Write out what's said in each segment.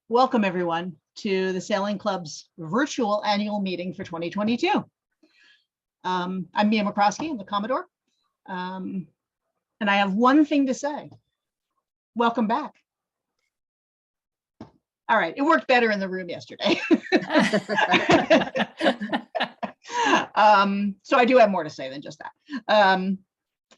Welcome everyone to the Sailing Club's virtual annual meeting for 2022. I'm Mia McCroskey, I'm the Commodore. And I have one thing to say. Welcome back. All right, it worked better in the room yesterday. So I do have more to say than just that.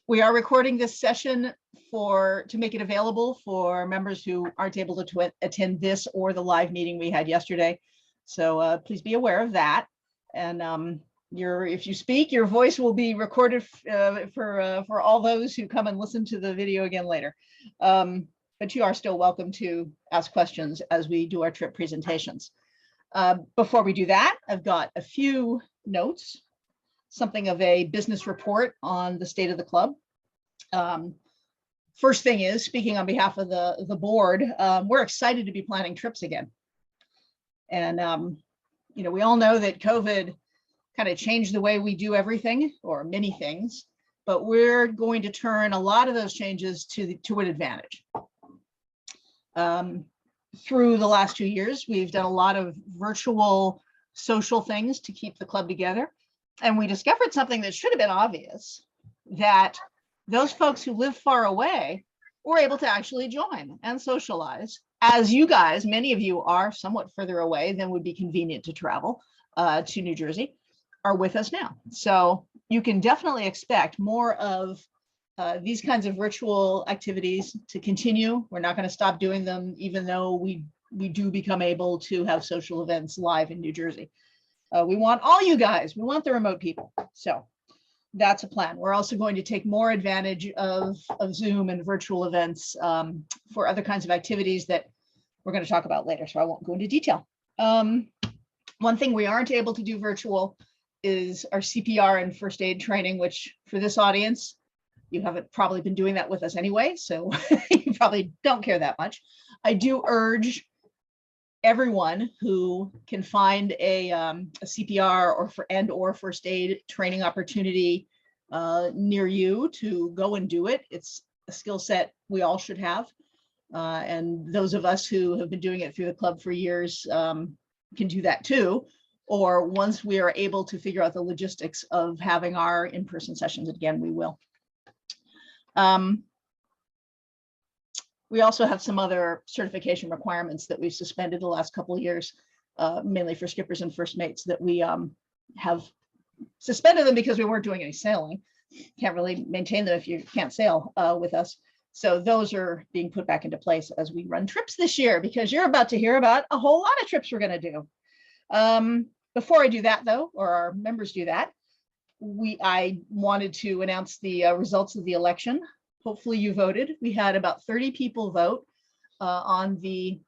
We are recording this session to make it available for members who aren't able to attend this or the live meeting we had yesterday. So please be aware of that. And if you speak, your voice will be recorded for all those who come and listen to the video again later. But you are still welcome to ask questions as we do our trip presentations. Before we do that, I've got a few notes, something of a business report on the state of the club. First thing is, speaking on behalf of the board, we're excited to be planning trips again. And, we all know that COVID kind of changed the way we do everything, or many things, but we're going to turn a lot of those changes to an advantage. Through the last 2 years, we've done a lot of virtual social things to keep the club together. And we discovered something that should have been obvious, that those folks who live far away were able to actually join and socialize. As you guys, many of you are somewhat further away than would be convenient to travel to New Jersey, are with us now. So you can definitely expect more of these kinds of virtual activities to continue. We're not going to stop doing them, even though we do become able to have social events live in New Jersey. We want all you guys, we want the remote people. So that's a plan. We're also going to take more advantage of Zoom and virtual events for other kinds of activities that we're going to talk about later, so I won't go into detail. One thing we aren't able to do virtual is our CPR and first aid training, which for this audience, you haven't probably been doing that with us anyway, so you probably don't care that much. I do urge everyone who can find a CPR or first aid training opportunity near you to go and do it. It's a skill set we all should have. And those of us who have been doing it through the club for years can do that too. Or once we are able to figure out the logistics of having our in-person sessions again, we will. We also have some other certification requirements that we've suspended the last couple of years, mainly for skippers and first mates, that we have suspended them because we weren't doing any sailing. Can't really maintain them if you can't sail with us. So those are being put back into place as we run trips this year, because you're about to hear about a whole lot of trips we're going to do. Before I do that, though, or our members do that, I wanted to announce the results of the election. Hopefully you voted. We had about 30 people vote on the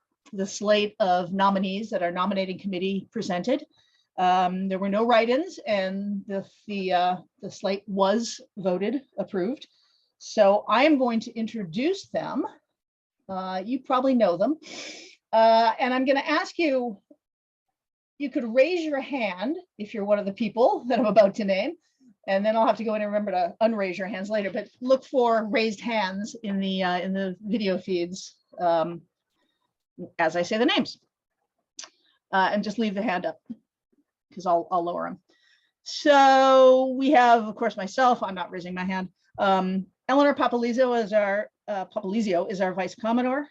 slate of nominees that our nominating committee presented. There were no write-ins, and the slate was voted approved. So I am going to introduce them. You probably know them. And I'm going to ask you, you could raise your hand if you're one of the people that I'm about to name. And then I'll have to go in and remember to unraise your hands later, but look for raised hands in the video feeds as I say the names. And just leave the hand up, because I'll lower them. So we have, of course, myself. I'm not raising my hand. Eleanor Papalizio is our Vice Commodore.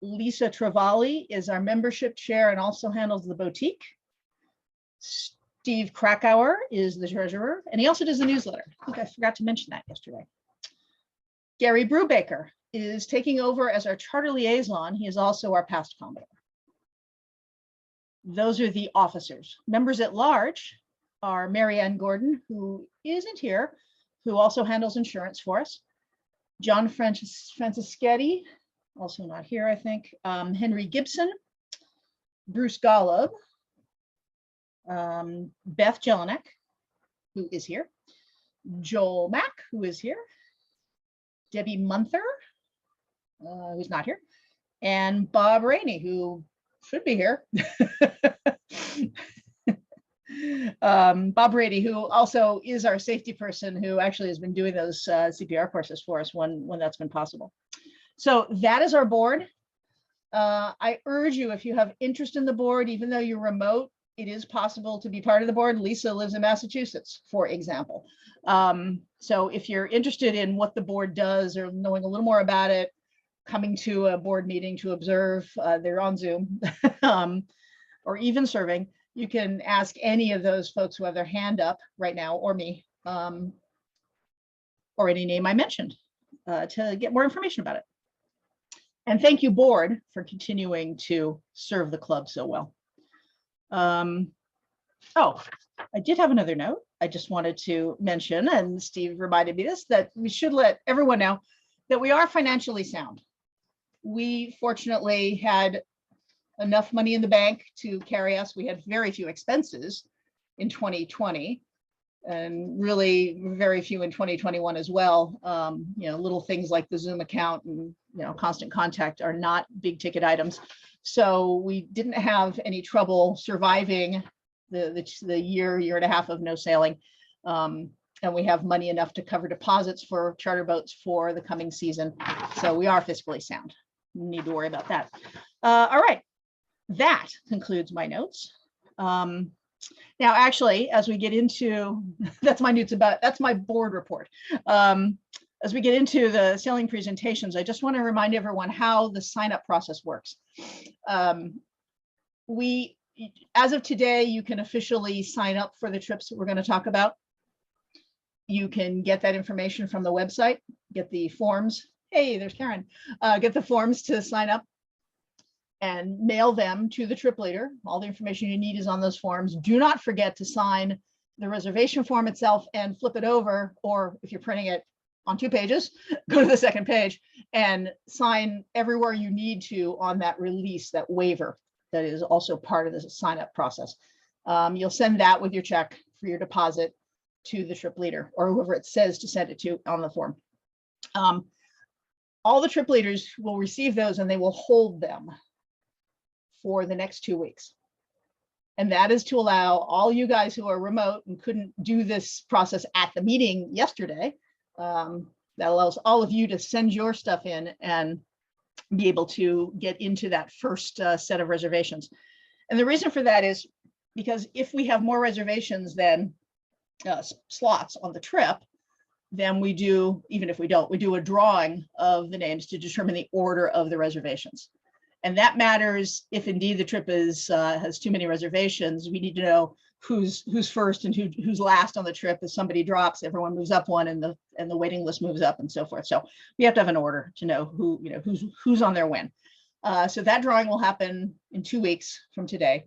Lisa Travali is our membership chair and also handles the boutique. Steve Krakauer is the treasurer, and he also does the newsletter. I think I forgot to mention that yesterday. Gary Brubaker is taking over as our charter liaison. He is also our past Commodore. Those are the officers. Members at large are Mary Ann Gordon, who isn't here, who also handles insurance for us. John Francischetti, also not here, I think. Henry Gibson, Bruce Golub, Beth Jelinek, who is here, Joel Mack, who is here, Debbie Munther, who's not here, and Bob Rainey, who should be here. Bob Brady, who also is our safety person, who actually has been doing those CPR courses for us when that's been possible. So that is our board. I urge you, if you have interest in the board, even though you're remote, it is possible to be part of the board. Lisa lives in Massachusetts, for example. So if you're interested in what the board does or knowing a little more about it, coming to a board meeting to observe, they're on Zoom, or even serving, you can ask any of those folks who have their hand up right now, or me, or any name I mentioned, to get more information about it. And thank you, board, for continuing to serve the club so well. Oh, I did have another note. I just wanted to mention, and Steve reminded me this, that we should let everyone know that we are financially sound. We fortunately had enough money in the bank to carry us. We had very few expenses in 2020, and really very few in 2021 as well. You know, little things like the Zoom account and, you know, constant contact are not big ticket items. So we didn't have any trouble surviving the year and a half of no sailing. And we have money enough to cover deposits for charter boats for the coming season. So we are fiscally sound. No need to worry about that. All right, that concludes my notes. Now, actually, as we get into, that's my notes about, that's my board report. As we get into the sailing presentations, I just want to remind everyone how the sign-up process works. As of today, you can officially sign up for the trips that we're going to talk about. You can get that information from the website, get the forms. Hey, there's Karen. Get the forms to sign up and mail them to the trip leader. All the information you need is on those forms. Do not forget to sign the reservation form itself and flip it over, or if you're printing it on 2 pages, go to the second page and sign everywhere you need to on that release, that waiver that is also part of the sign up process. You'll send that with your check for your deposit to the trip leader or whoever it says to send it to on the form. All the trip leaders will receive those and they will hold them for the next 2 weeks. And that is to allow all you guys who are remote and couldn't do this process at the meeting yesterday, that allows all of you to send your stuff in and be able to get into that first set of reservations. And the reason for that is because if we have more reservations than slots on the trip, then we do, even if we don't, we do a drawing of the names to determine the order of the reservations. And that matters if indeed the trip is has too many reservations. We need to know who's first and who's last on the trip. If somebody drops, everyone moves up one, and the waiting list moves up, and so forth. So we have to have an order to know who, you know, who's on there when. So that drawing will happen in 2 weeks from today.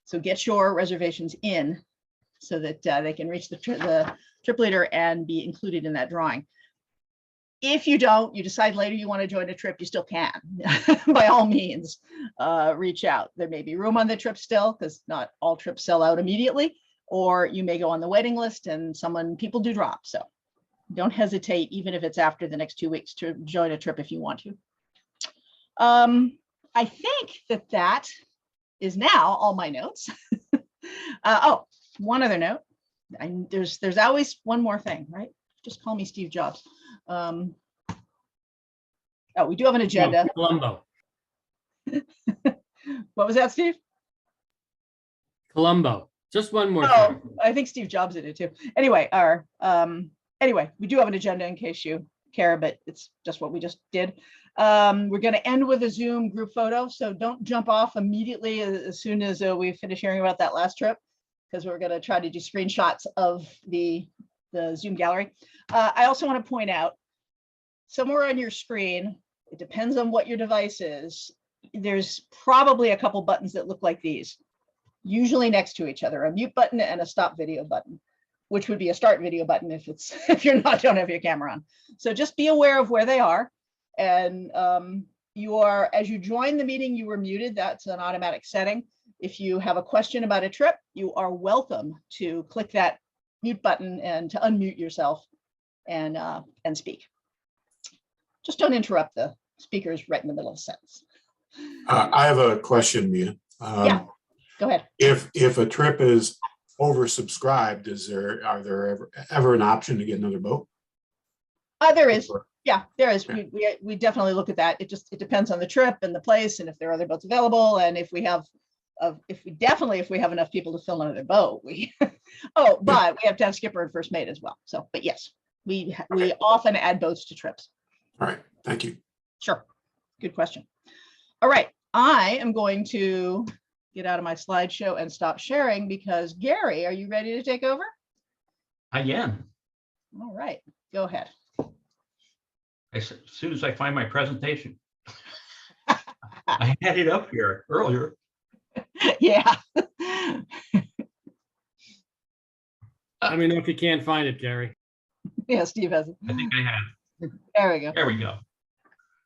So get your reservations in so that they can reach the trip leader and be included in that drawing. If you don't, you decide later you want to join a trip, you still can. By all means, reach out. There may be room on the trip still, because not all trips sell out immediately, or you may go on the waiting list and people do drop. So don't hesitate, even if it's after the next 2 weeks, to join a trip if you want to. I think that is now all my notes. Oh, one other note. There's always one more thing, right? Just call me Steve Jobs. Oh, we do have an agenda. No, Colombo. What was that, Steve? Colombo. Just one more Oh, thing. I think Steve Jobs did it too. Anyway, anyway, we do have an agenda in case you care, but it's just what we just did. We're going to end with a Zoom group photo, so don't jump off immediately as soon as we finish hearing about that last trip, because we're going to try to do screenshots of the Zoom gallery. I also want to point out, somewhere on your screen, it depends on what your device is, there's probably a couple buttons that look like these, usually next to each other, a mute button and a stop video button, which would be a start video button if you're don't have your camera on. So just be aware of where they are. And as you join the meeting, you were muted. That's an automatic setting. If you have a question about a trip, you are welcome to click that mute button and to unmute yourself and speak. Just don't interrupt the speakers right in the middle of a sentence. I have a question, Mia. Yeah, go ahead. If a trip is oversubscribed, are there ever an option to get another boat? There is. Or- Yeah, there is. Okay. We definitely look at that. It depends on the trip and the place and if there are other boats available and if we have if we have enough people to fill another boat, but we have to have skipper and first mate as well. So, but yes, we often add boats to trips. All right, thank you. Sure. Good question. All right. I am going to get out of my slideshow and stop sharing because Gary, are you ready to take over? I am. All right, go ahead. As soon as I find my presentation. I had it up here earlier. Yeah. Let me know if you can't find it, Gary. Yeah, Steve has it. I think I have. There we go. There we go.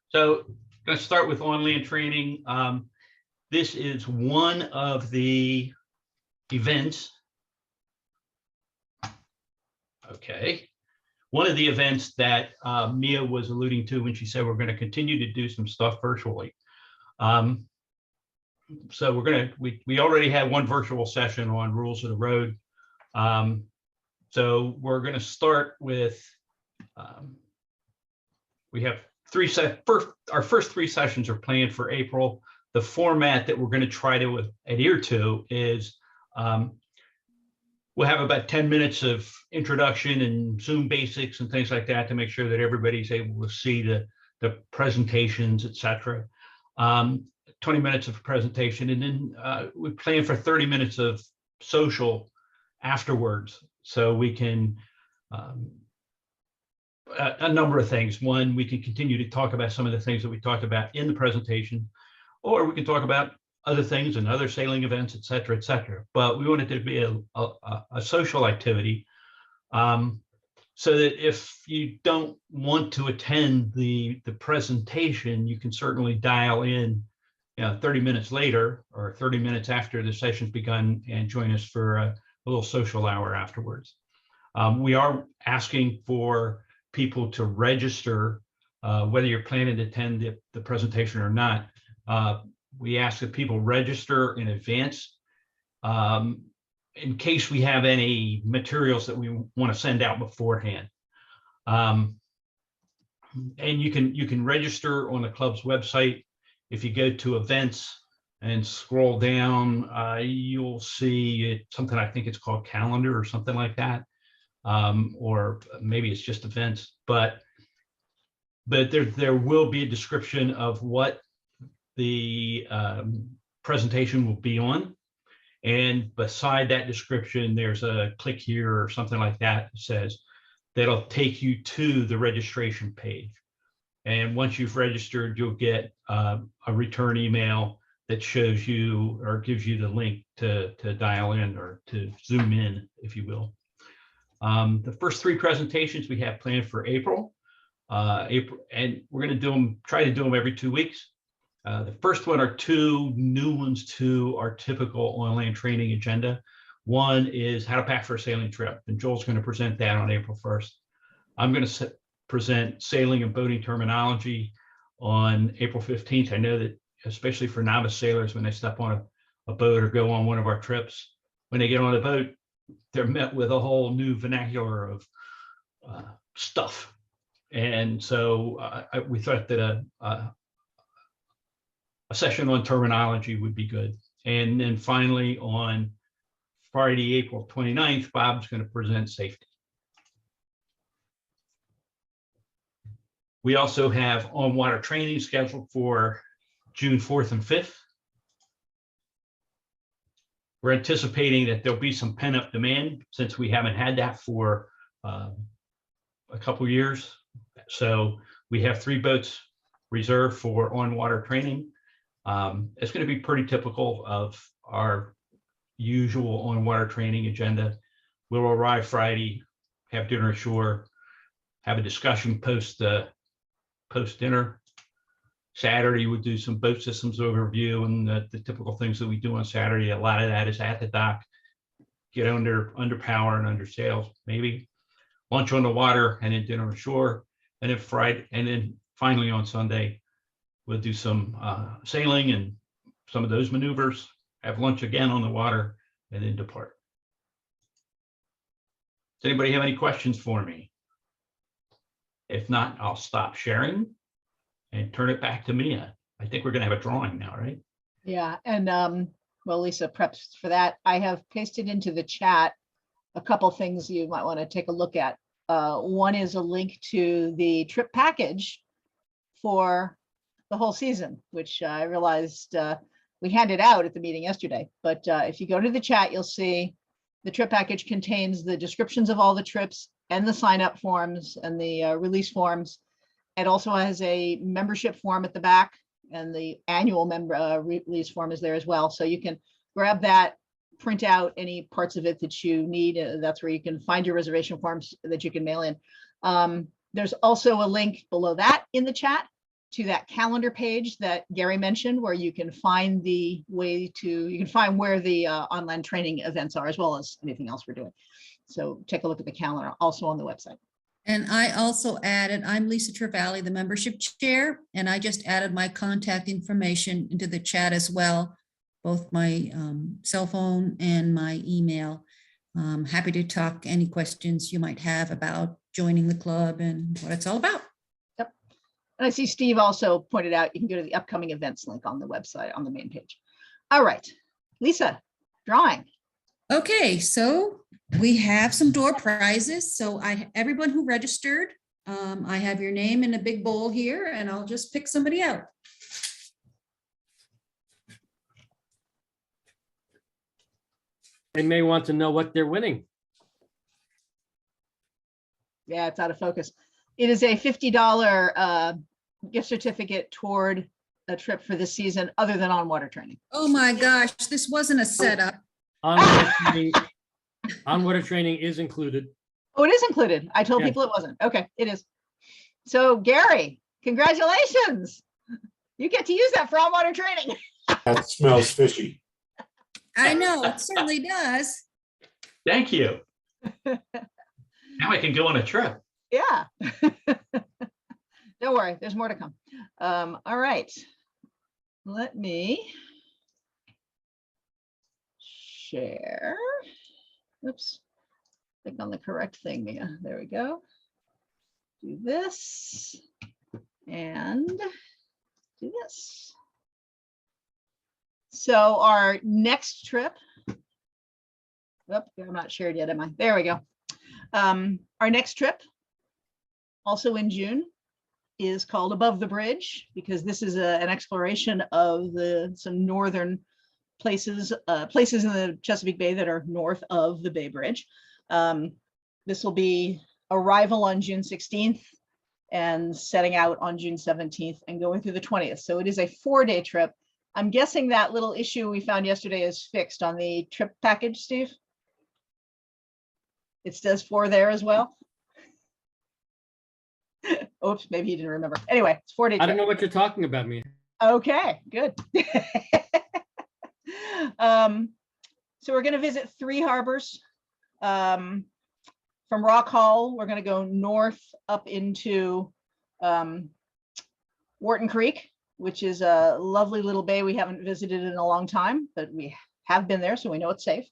So going to start with on-land training. This is one of the events. Okay. One of the events that Mia was alluding to when she said we're going to continue to do some stuff virtually. So we already had one virtual session on rules of the road. So we're going to start with, we have our first three sessions are planned for April. The format that we're going to try to adhere to is we'll have about 10 minutes of introduction and Zoom basics and things like that to make sure that everybody's able to see the presentations, et cetera. 20 minutes of presentation, and then we plan for 30 minutes of social afterwards. So we can, a number of things. One, we can continue to talk about some of the things that we talked about in the presentation, or we can talk about other things and other sailing events, et cetera, et cetera. But we want it to be a social activity, so that if you don't want to attend the presentation, you can certainly dial in 30 minutes later or 30 minutes after the session's begun and join us for a little social hour afterwards. We are asking for people to register, whether you're planning to attend the presentation or not. We ask that people register in advance in case we have any materials that we want to send out beforehand. And you can register on the club's website. If you go to events and scroll down, you'll see something, I think it's called calendar or something like that. Or maybe it's just events, but there will be a description of what the presentation will be on. And beside that description, there's a click here or something like that that says that'll take you to the registration page. And once you've registered, you'll get a return email that shows you or gives you the link to dial in or to Zoom in, if you will. The first three presentations we have planned for April, and we're going to try to do them every 2 weeks. The first one are two new ones to our typical on-land training agenda. One is how to pack for a sailing trip, and Joel's going to present that on April 1st. I'm going to present sailing and boating terminology on April 15th. I know that especially for novice sailors, when they step on a boat or go on one of our trips, when they get on a boat, they're met with a whole new vernacular of stuff. And so we thought that a session on terminology would be good. And then finally on Friday, April 29th, Bob's going to present safety. We also have on-water training scheduled for June 4th and 5th. We're anticipating that there'll be some pent-up demand since we haven't had that for a couple of years. So we have 3 boats reserved for on-water training. It's going to be pretty typical of our usual on-water training agenda. We'll arrive Friday, have dinner ashore, have a discussion post dinner. Saturday, we'll do some boat systems overview and the typical things that we do on Saturday. A lot of that is at the dock, get under power and under sails, maybe lunch on the water and then dinner ashore. And then Friday, and then finally on Sunday, we'll do some sailing and some of those maneuvers, have lunch again on the water, and then depart. Does anybody have any questions for me? If not, I'll stop sharing and turn it back to Mia. I think we're gonna have a drawing now, right? Yeah, and well, Lisa preps for that. I have pasted into the chat a couple things you might want to take a look at. One is a link to the trip package for the whole season, which I realized we handed out at the meeting yesterday. But if you go to the chat, you'll see the trip package contains the descriptions of all the trips and the sign up forms and the release forms. It also has a membership form at the back, and the annual member release form is there as well. So you can grab that, print out any parts of it that you need. That's where you can find your reservation forms that you can mail in. There's also a link below that in the chat to that calendar page that Gary mentioned, where you can find the way to, you can find where the online training events are, as well as anything else we're doing. So take a look at the calendar also on the website. And I also added, I'm Lisa Trevally, the membership chair, and I just added my contact information into the chat as well, both my cell phone and my email. Happy to talk any questions you might have about joining the club and what it's all about. Yep. And I see Steve also pointed out, you can go to the upcoming events link on the website on the main page. All right, Lisa, drawing. Okay, so we have some door prizes. So everyone who registered, I have your name in a big bowl here, and I'll just pick somebody out. They may want to know what they're winning. Yeah, it's out of focus. It is a $50 gift certificate toward a trip for this season, other than on water training. Oh my gosh, this wasn't a setup. On water training is included. Oh, it is included. I told Yeah. people it wasn't. Okay, it is. So Gary, congratulations. You get to use that for on water training. That smells fishy. I know, it certainly does. Thank you. Now I can go on a trip. Yeah. Don't worry, there's more to come. All right. Let me share. Oops. Click on the correct thing, Mia. There we go. Do this and do this. So our next trip. Oh, I'm not shared yet, am I? There we go. Our next trip, also in June, is called Above the Bridge, because this is an exploration of some northern places in the Chesapeake Bay that are north of the Bay Bridge. This will be arrival on June 16th and setting out on June 17th and going through the 20th. So it is a 4-day trip. I'm guessing that little issue we found yesterday is fixed on the trip package, Steve. It says 4 there as well. Oops, maybe you didn't remember. Anyway, it's 4-day trip. I don't know what you're talking about, Mia. Okay, good. So we're going to visit 3 harbors. From Rock Hall, we're going to go north up into Wharton Creek, which is a lovely little bay we haven't visited in a long time, but we have been there, so we know it's safe.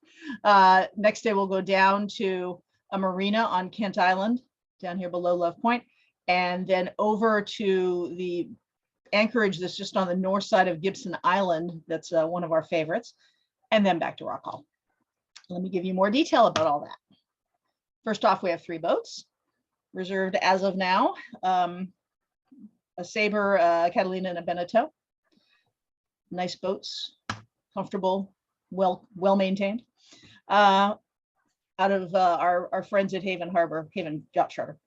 Next day, we'll go down to a marina on Kent Island, down here below Love Point, and then over to the anchorage that's just on the north side of Gibson Island. That's one of our favorites, and then back to Rock Hall. Let me give you more detail about all that. First off, we have 3 boats reserved as of now. A Sabre, a Catalina, and a Beneteau. Nice boats, comfortable, well maintained. Out of our friends at Haven Yacht Charter.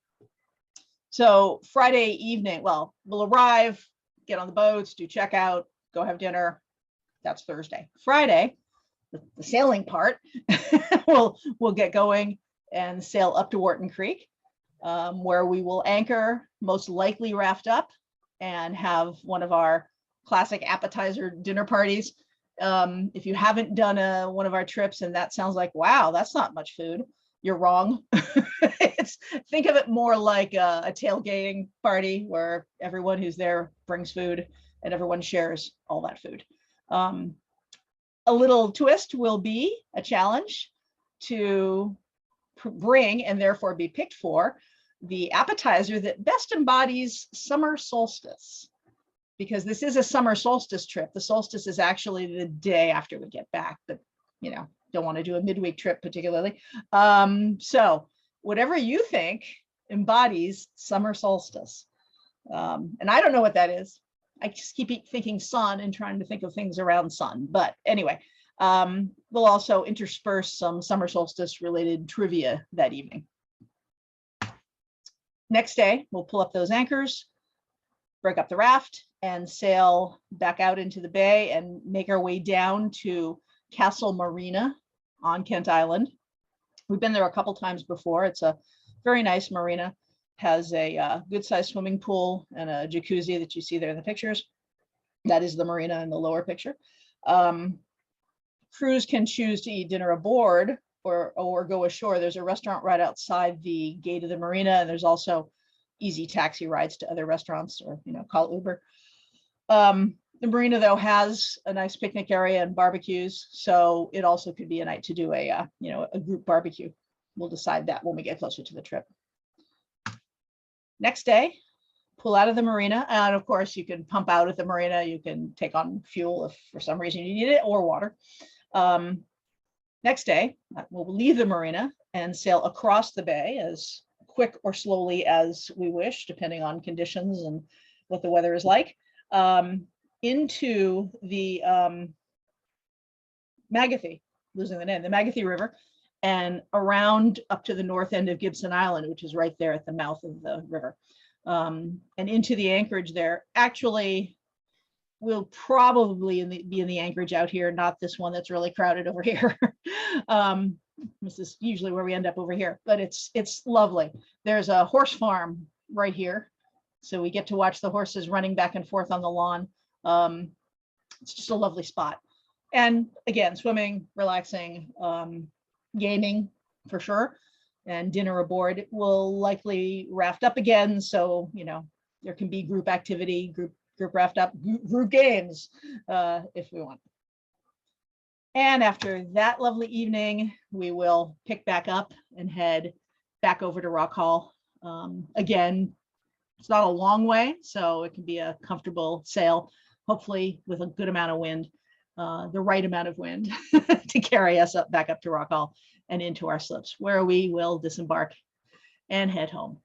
So Friday evening, well, we'll arrive, get on the boats, do checkout, go have dinner. That's Thursday. Friday, the sailing part, we'll get going and sail up to Wharton Creek, where we will anchor, most likely raft up, and have one of our classic appetizer dinner parties. If you haven't done one of our trips and that sounds like, wow, that's not much food, you're wrong. Think of it more like a tailgating party where everyone who's there brings food and everyone shares all that food. A little twist will be a challenge to bring and therefore be picked for the appetizer that best embodies summer solstice. Because this is a summer solstice trip. The solstice is actually the day after we get back, but you know, don't want to do a midweek trip particularly. So whatever you think embodies summer solstice. And I don't know what that is. I just keep thinking sun and trying to think of things around sun. But anyway, we'll also intersperse some summer solstice related trivia that evening. Next day, we'll pull up those anchors, break up the raft, and sail back out into the bay and make our way down to Castle Marina on Kent Island. We've been there a couple times before. It's a very nice marina, has a good sized swimming pool and a jacuzzi that you see there in the pictures. That is the marina in the lower picture. Crews can choose to eat dinner aboard or go ashore. There's a restaurant right outside the gate of the marina, and there's also easy taxi rides to other restaurants, or call Uber. The marina though has a nice picnic area and barbecues, so it also could be a night to do a group barbecue. We'll decide that when we get closer to the trip. Next day, pull out of the marina, and of course you can pump out at the marina. You can take on fuel if for some reason you need it, or water. Next day, we'll leave the marina and sail across the bay as quick or slowly as we wish, depending on conditions and what the weather is like, into the Magathie, losing the name, the Magathie River, and around up to the north end of Gibson Island, which is right there at the mouth of the river, and into the anchorage there. Actually, we'll probably be in the anchorage out here, not this one that's really crowded over here. This is usually where we end up over here, but it's lovely. There's a horse farm right here, so we get to watch the horses running back and forth on the lawn. It's just a lovely spot. And again, swimming, relaxing, gaming for sure, and dinner aboard. We'll likely raft up again, so there can be group activity, group raft up, group games if we want. And after that lovely evening, we will pick back up and head back over to Rock Hall. Again, it's not a long way, so it can be a comfortable sail, hopefully with a good amount of wind, the right amount of wind to carry us back up to Rock Hall and into our slips, where we will disembark and head home.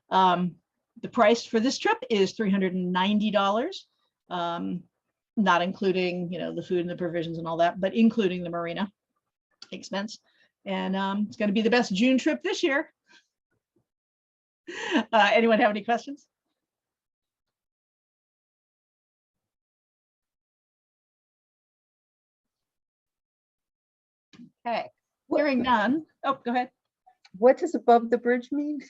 The price for this trip is $390, not including the food and the provisions and all that, but including the marina expense. And it's going to be the best June trip this year. Anyone have any questions? Okay, hearing none. Oh, go ahead. What does above the bridge mean?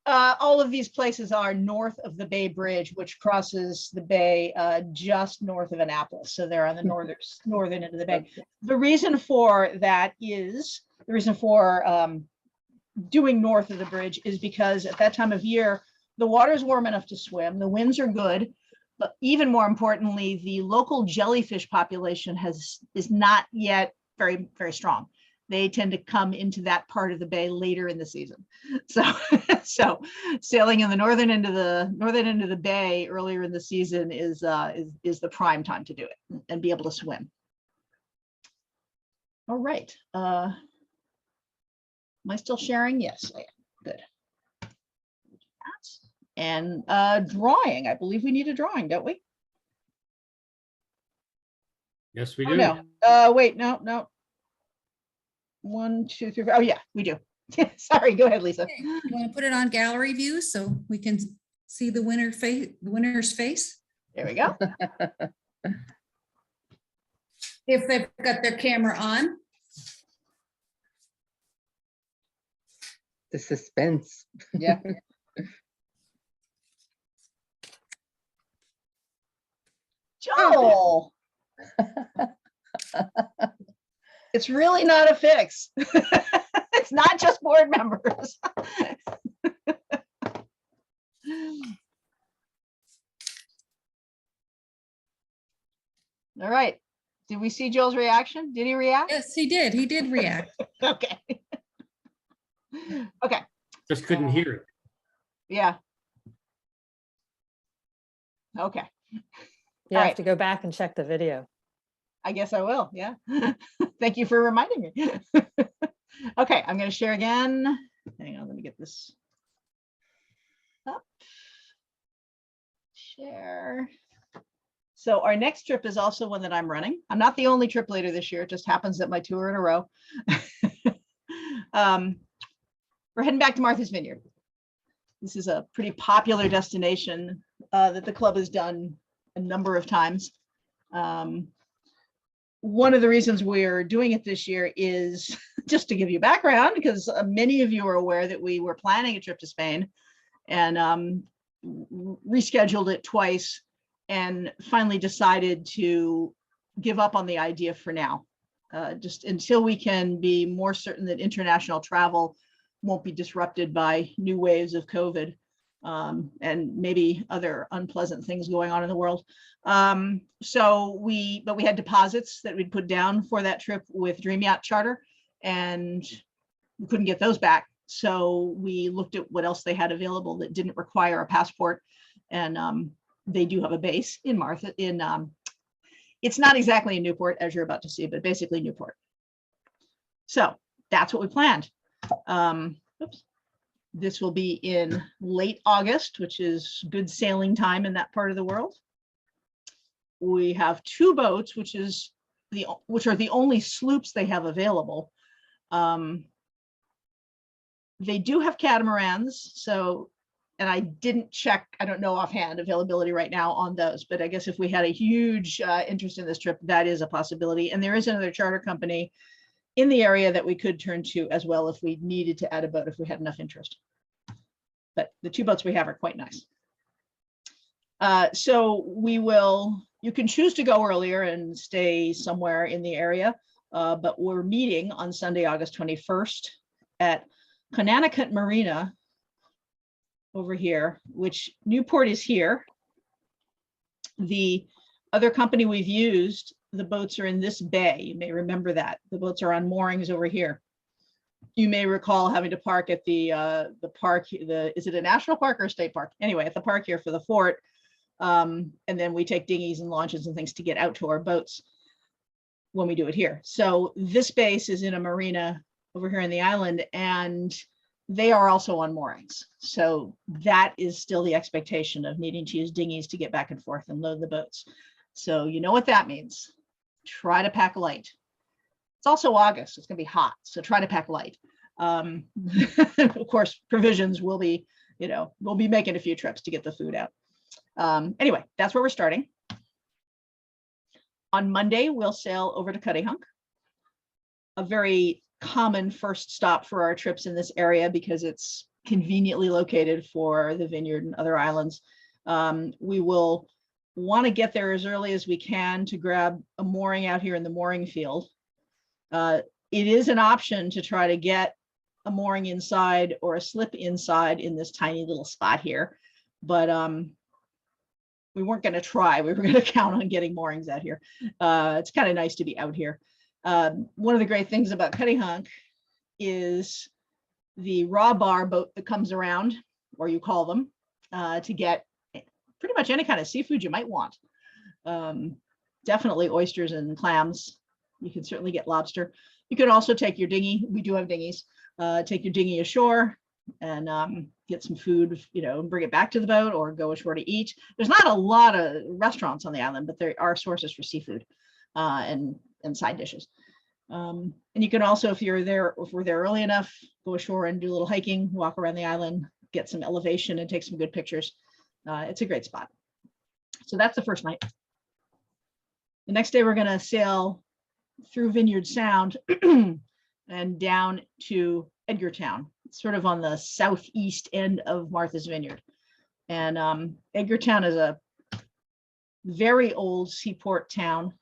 All of these places are north of the Bay Bridge, which crosses the bay just north of Annapolis. So they're on the northern end of the bay. The reason for that is, the reason for doing north of the bridge is because at that time of year, the water's warm enough to swim, the winds are good, but even more importantly, the local jellyfish population is not yet very, very strong. They tend to come into that part of the bay later in the season. So sailing in the northern end of the bay earlier in the season is the prime time to do it and be able to swim. All right. Am I still sharing? Yes, I am. Good. And drawing. I believe we need a drawing, don't we? Yes, we Oh, do. no. Wait, no. 1, 2, 3, 4. Oh yeah, we do. Sorry, go ahead, Lisa. Okay, you want to put it on gallery view so we can see the winner's face? There we go. If they've got their camera on. The suspense. Yeah. Joel. It's really not a fix. It's not just board members. All right. Did we see Joel's reaction? Did he react? Yes, he did. He did react. Okay. Okay, Just couldn't hear it. yeah. Okay, You All have right. to go back and check the video. I guess I will, yeah. Thank you for reminding me. Okay, I'm gonna share again. Hang on, let me get this up. Share. So our next trip is also one that I'm running. I'm not the only trip leader this year. It just happens that my two are in a row. We're heading back to Martha's Vineyard. This is a pretty popular destination that the club has done a number of times. One of the reasons we're doing it this year is just to give you background, because many of you are aware that we were planning a trip to Spain and rescheduled it twice and finally decided to give up on the idea for now, just until we can be more certain that international travel won't be disrupted by new waves of COVID and maybe other unpleasant things going on in the world. But we had deposits that we'd put down for that trip with Dream Yacht Charter, and we couldn't get those back. So we looked at what else they had available that didn't require a passport, and they do have a base in Martha. It's not exactly in Newport, as you're about to see, but basically Newport. So that's what we planned. Oops. This will be in late August, which is good sailing time in that part of the world. We have two boats, which are the only sloops they have available. They do have catamarans, so, and I didn't check, I don't know offhand availability right now on those, but I guess if we had a huge interest in this trip, that is a possibility. And there is another charter company in the area that we could turn to as well if we needed to add a boat, if we had enough interest. But the two boats we have are quite nice. So you can choose to go earlier and stay somewhere in the area, but we're meeting on Sunday, August 21st at Conanicut Marina over here, which Newport is here. The other company we've used, the boats are in this bay. You may remember that. The boats are on moorings over here. You may recall having to park at the park, is it a national park or a state park? Anyway, at the park here for the fort. And then we take dinghies and launches and things to get out to our boats when we do it here. So this base is in a marina over here in the island, and they are also on moorings. So that is still the expectation of needing to use dinghies to get back and forth and load the boats. So you know what that means. Try to pack light. It's also August, it's gonna be hot, so try to pack light. Of course, provisions will be, we'll be making a few trips to get the food out. Anyway, that's where we're starting. On Monday, we'll sail over to Cuttyhunk, a very common first stop for our trips in this area because it's conveniently located for the vineyard and other islands. We will want to get there as early as we can to grab a mooring out here in the mooring field. It is an option to try to get a mooring inside or a slip inside in this tiny little spot here, but we weren't going to try. We were going to count on getting moorings out here. It's kind of nice to be out here. One of the great things about Cuttyhunk is the raw bar boat that comes around, or you call them, to get pretty much any kind of seafood you might want. Definitely oysters and clams. You can certainly get lobster. You could also take your dinghy. We do have dinghies. Take your dinghy ashore and get some food, and bring it back to the boat or go ashore to eat. There's not a lot of restaurants on the island, but there are sources for seafood and side dishes. And you can also, if we're there early enough, go ashore and do a little hiking, walk around the island, get some elevation and take some good pictures. It's a great spot. So that's the first night. The next day, we're going to sail through Vineyard Sound and down to Edgartown. It's sort of on the southeast end of Martha's Vineyard. And Edgartown is a very old seaport town.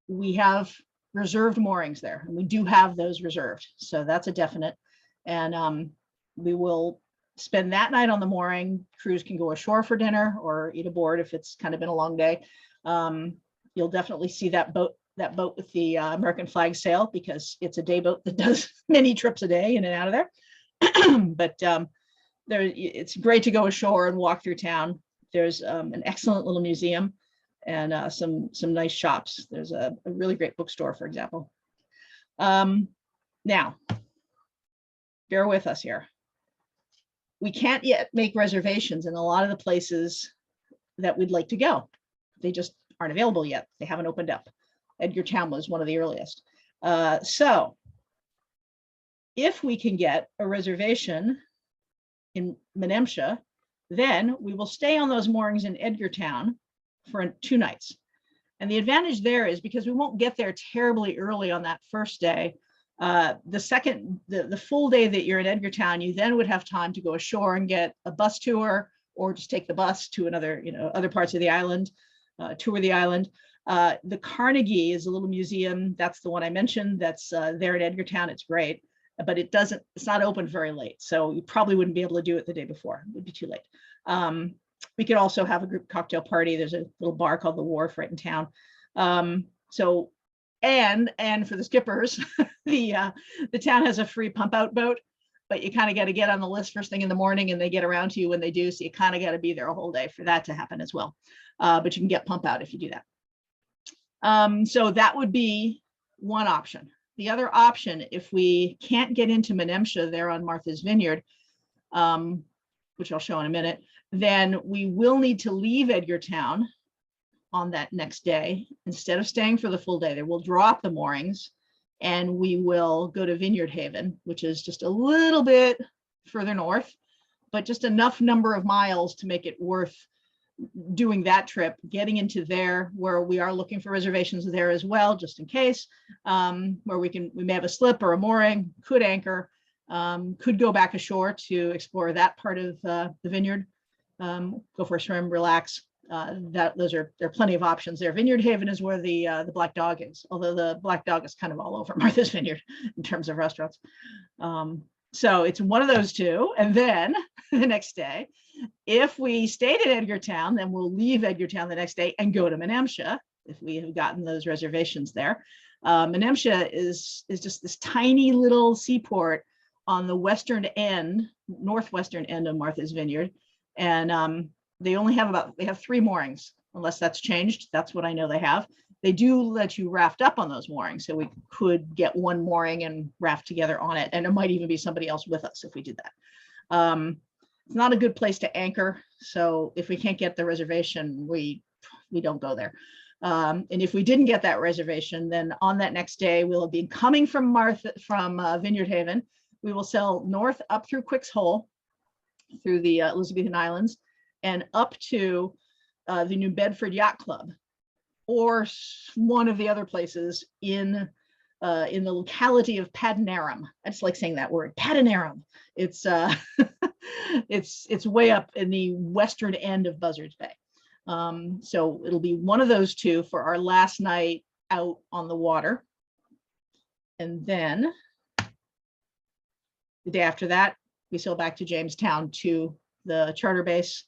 We have reserved moorings there, and we do have those reserved. So that's a definite. And we will spend that night on the mooring. Crews can go ashore for dinner or eat aboard if it's kind of been a long day. You'll definitely see that boat with the American flag sail, because it's a day boat that does many trips a day in and out of there. But it's great to go ashore and walk through town. There's an excellent little museum and some nice shops. There's a really great bookstore, for example. Now, bear with us here. We can't yet make reservations in a lot of the places that we'd like to go. They just aren't available yet. They haven't opened up. Edgartown was one of the earliest. So if we can get a reservation in Menemsha, then we will stay on those moorings in Edgartown for 2 nights. And the advantage there is because we won't get there terribly early on that first day. The full day that you're in Edgartown, you then would have time to go ashore and get a bus tour, or just take the bus to another, other parts of the island, tour the island. The Carnegie is a little museum. That's the one I mentioned. That's there in Edgartown. It's great, but it's not open very late. So you probably wouldn't be able to do it the day before. It would be too late. We could also have a group cocktail party. There's a little bar called the Wharf right in town. And for the skippers, the town has a free pump out boat, but you kind of got to get on the list first thing in the morning, and they get around to you when they do. So you kind of got to be there a whole day for that to happen as well. But you can get pump out if you do that. So that would be one option. The other option, if we can't get into Menemsha there on Martha's Vineyard, which I'll show in a minute, then we will need to leave Edgartown on that next day. Instead of staying for the full day there, we'll drop the moorings and we will go to Vineyard Haven, which is just a little bit further north, but just enough number of miles to make it worth doing that trip, getting into there, where we are looking for reservations there as well, just in case, where we may have a slip or a mooring, could anchor, could go back ashore to explore that part of the vineyard, go for a swim, relax. There are plenty of options there. Vineyard Haven is where the Black Dog is, although the Black Dog is kind of all over Martha's Vineyard in terms of restaurants. So it's one of those two. And then the next day, if we stayed in Edgartown, then we'll leave Edgartown the next day and go to Menemsha if we have gotten those reservations there. Menemsha is just this tiny little seaport on the northwestern end of Martha's Vineyard. And they have 3 moorings, unless that's changed. That's what I know they have. They do let you raft up on those moorings. So we could get one mooring and raft together on it. And there might even be somebody else with us if we did that. It's not a good place to anchor. So if we can't get the reservation, we don't go there. And if we didn't get that reservation, then on that next day, we'll be coming from Vineyard Haven. We will sail north up through Quick's Hole, through the Elizabethan Islands, and up to the New Bedford Yacht Club, or one of the other places in the locality of Padanaram. I just like saying that word, Padanaram. It's it's way up in the western end of Buzzards Bay. So it'll be one of those two for our last night out on the water. And then the day after that, we sail back to Jamestown to the charter base,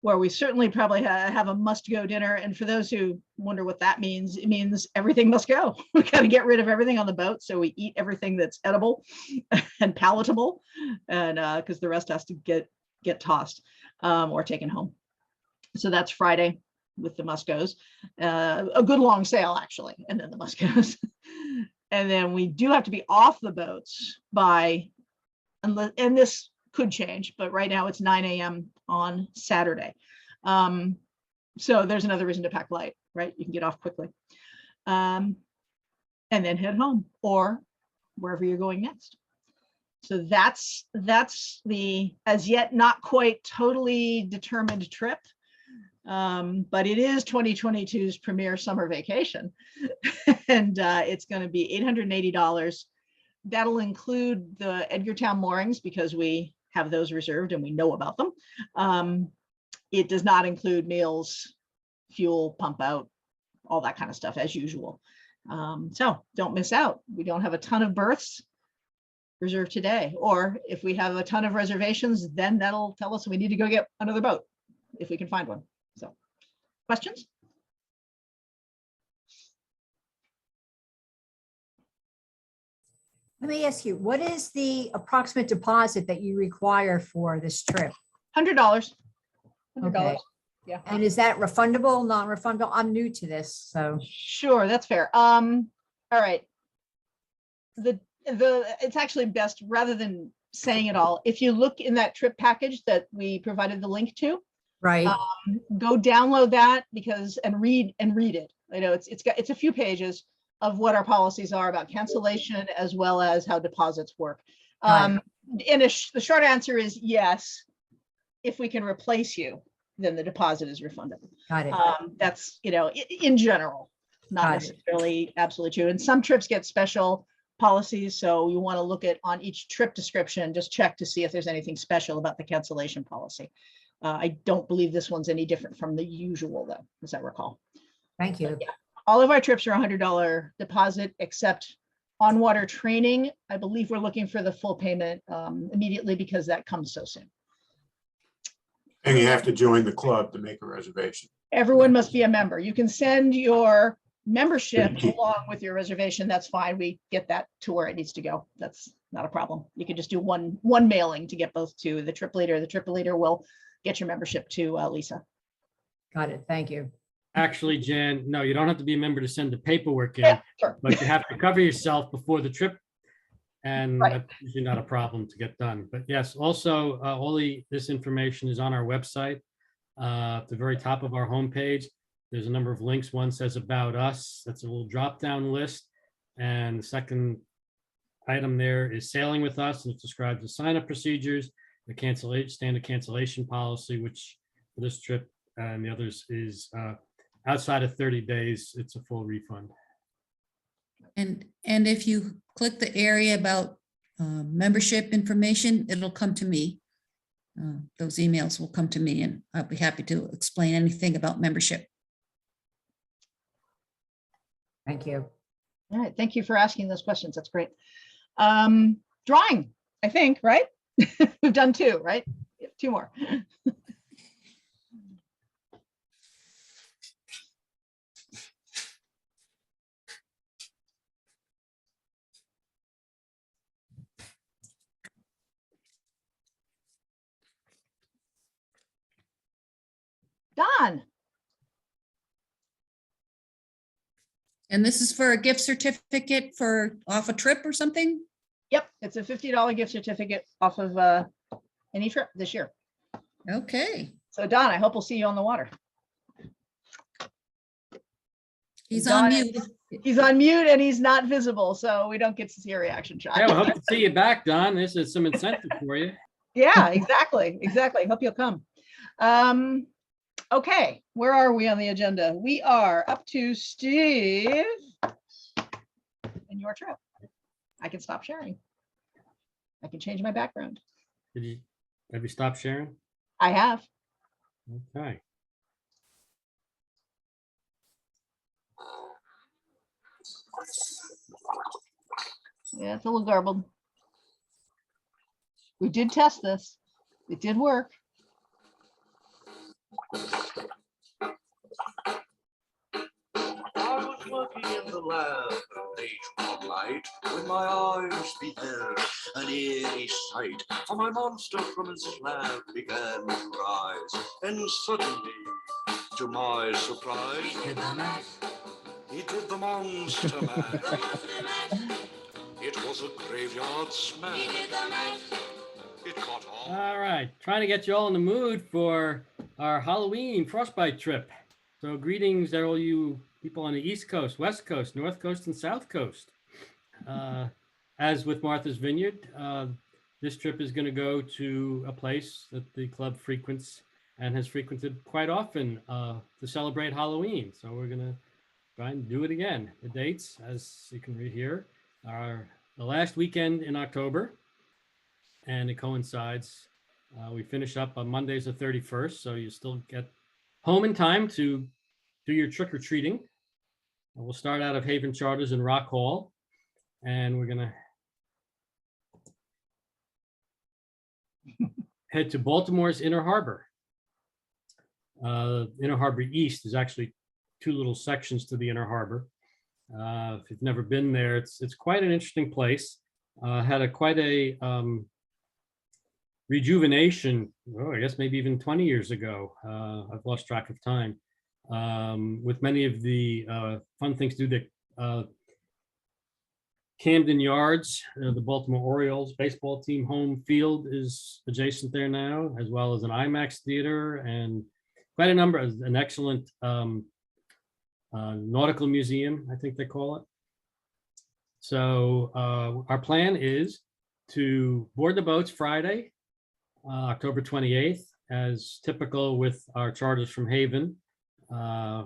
where we certainly probably have a must-go dinner. And for those who wonder what that means, it means everything must go. We got to get rid of everything on the boat, so we eat everything that's edible and palatable, and because the rest has to get tossed or taken home. So that's Friday with the must-goes. A good long sail, actually, and then the must-goes. And then we do have to be off the boats by, and this could change, but right now it's 9 a.m. on Saturday. So there's another reason to pack light, right? You can get off quickly. And then head home or wherever you're going next. So that's the as yet not quite totally determined trip. But it is 2022's premier summer vacation. And it's going to be $880. That'll include the Edgartown moorings because we have those reserved and we know about them. It does not include meals, fuel, pump out, all that kind of stuff as usual. So don't miss out. We don't have a ton of berths reserved today, or if we have a ton of reservations, then that'll tell us we need to go get another boat if we can find one. So questions? Let me ask you, what is the approximate deposit that you require for this trip? $100. Okay. Yeah. And is that refundable, non-refundable? I'm new to this, so. Sure, that's fair. All right. It's actually best, rather than saying it all, if you look in that trip package that we provided the link to, Right, go download that and read it. You know, it's a few pages of what our policies are about cancellation as well as how deposits work. Got The short answer is yes. If we can replace you, then the deposit is refundable. got it. That's, in general, not Got it. necessarily absolutely true. And some trips get special policies, so you want to look at on each trip description, just check to see if there's anything special about the cancellation policy. I don't believe this one's any different from the usual, though, as I recall. Thank you. All of our trips are $100 deposit, except on water training. I believe we're looking for the full payment immediately because that comes so soon. And you have to join the club to make a reservation. Everyone must be a member. You can send your membership along with your reservation. That's fine. We get that to where it needs to go. That's not a problem. You can just do one mailing to get both to the trip leader. The trip leader will get your membership to Lisa. Got it. Thank you. Actually, Jan, no, you don't have to be a member to send the paperwork in, Yeah, sure. but you have to cover yourself before the trip. And Right. that's usually not a problem to get done. But yes, also, all this information is on our website. At the very top of our homepage, there's a number of links. One says About Us. That's a little drop-down list. And the second item there is Sailing with Us, and it describes the sign-up procedures, the standard cancellation policy, which for this trip and the others is outside of 30 days, it's a full refund. And if you click the area about membership information, it'll come to me. Those emails will come to me, and I'll be happy to explain anything about membership. Thank you. All right. Thank you for asking those questions. That's great. Drawing, I think, right? We've done 2, right? Yeah, 2 more. Don. And this is for a gift certificate for off a trip or something? Yep, it's a $50 gift certificate off of any trip this year. Okay, So Don, I hope we'll see you on the water. he's on Don- mute. He's on mute and he's not visible, so we don't get to see a reaction shot. Yeah, well, hope to see you back, Don. This is some incentive for you. Yeah, exactly. Hope you'll come. Okay, where are we on the agenda? We are up to Steve and your trip. I can stop sharing. I can change my background. Have you stopped sharing? I have. Okay. Yeah, it's a little garbled. We did test this. It did work. I was working in the lab late one night when my eyes beheld an eerie sight. For my monster from his slab began to rise, and suddenly, to my surprise, he did the monster mash. It was a graveyard smash. It caught on. All right, trying to get you all in the mood for our Halloween frostbite trip. So greetings to all you people on the East Coast, West Coast, North Coast, and South Coast. As with Martha's Vineyard, this trip is going to go to a place that the club frequents and has frequented quite often to celebrate Halloween. So we're going to try and do it again. The dates, as you can read here, are the last weekend in October, and it coincides. We finish up on Mondays the 31st, so you still get home in time to do your trick-or-treating. We'll start out of Haven Charters in Rock Hall, and we're going to head to Baltimore's Inner Harbor. Inner Harbor East is actually 2 little sections to the Inner Harbor. If you've never been there, it's quite an interesting place. had quite a rejuvenation, I guess maybe even 20 years ago. I've lost track of time. With many of the fun things to do. The Camden Yards, the Baltimore Orioles baseball team home field is adjacent there now, as well as an IMAX theater and quite a number, an excellent nautical museum, I think they call it. So our plan is to board the boats Friday, October 28th, as typical with our charters from Haven,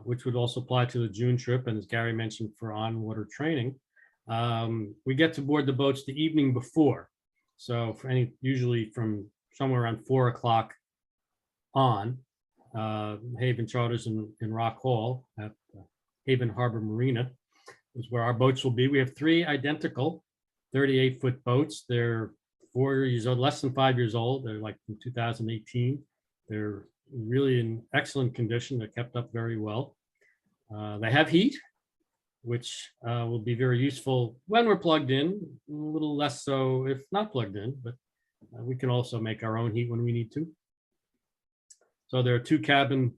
which would also apply to the June trip, and as Gary mentioned, for on-water training. We get to board the boats the evening before. So for usually from somewhere around 4 o'clock on, Haven charters in Rock Hall at Haven Harbor Marina is where our boats will be. We have 3 identical 38-foot boats. They're 4 years old, less than 5 years old. They're like from 2018. They're really in excellent condition. They're kept up very well. They have heat, which will be very useful when we're plugged in, a little less so if not plugged in, but we can also make our own heat when we need to. So there are 2 cabin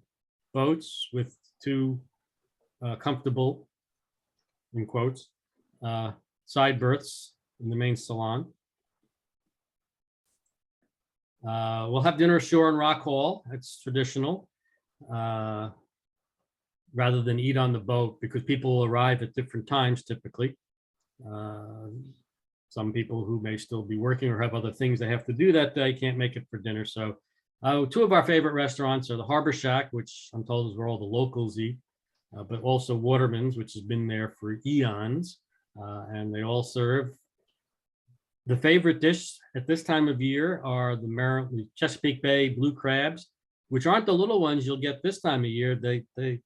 boats with 2 comfortable, in quotes, side berths in the main salon. We'll have dinner ashore in Rock Hall. It's traditional. Rather than eat on the boat, because people will arrive at different times typically. Some people who may still be working or have other things they have to do that day can't make it for dinner. So 2 of our favorite restaurants are the Harbor Shack, which I'm told is where all the locals eat, but also Waterman's, which has been there for eons. And they all serve. The favorite dish at this time of year are the Chesapeake Bay blue crabs, which aren't the little ones you'll get this time of year. They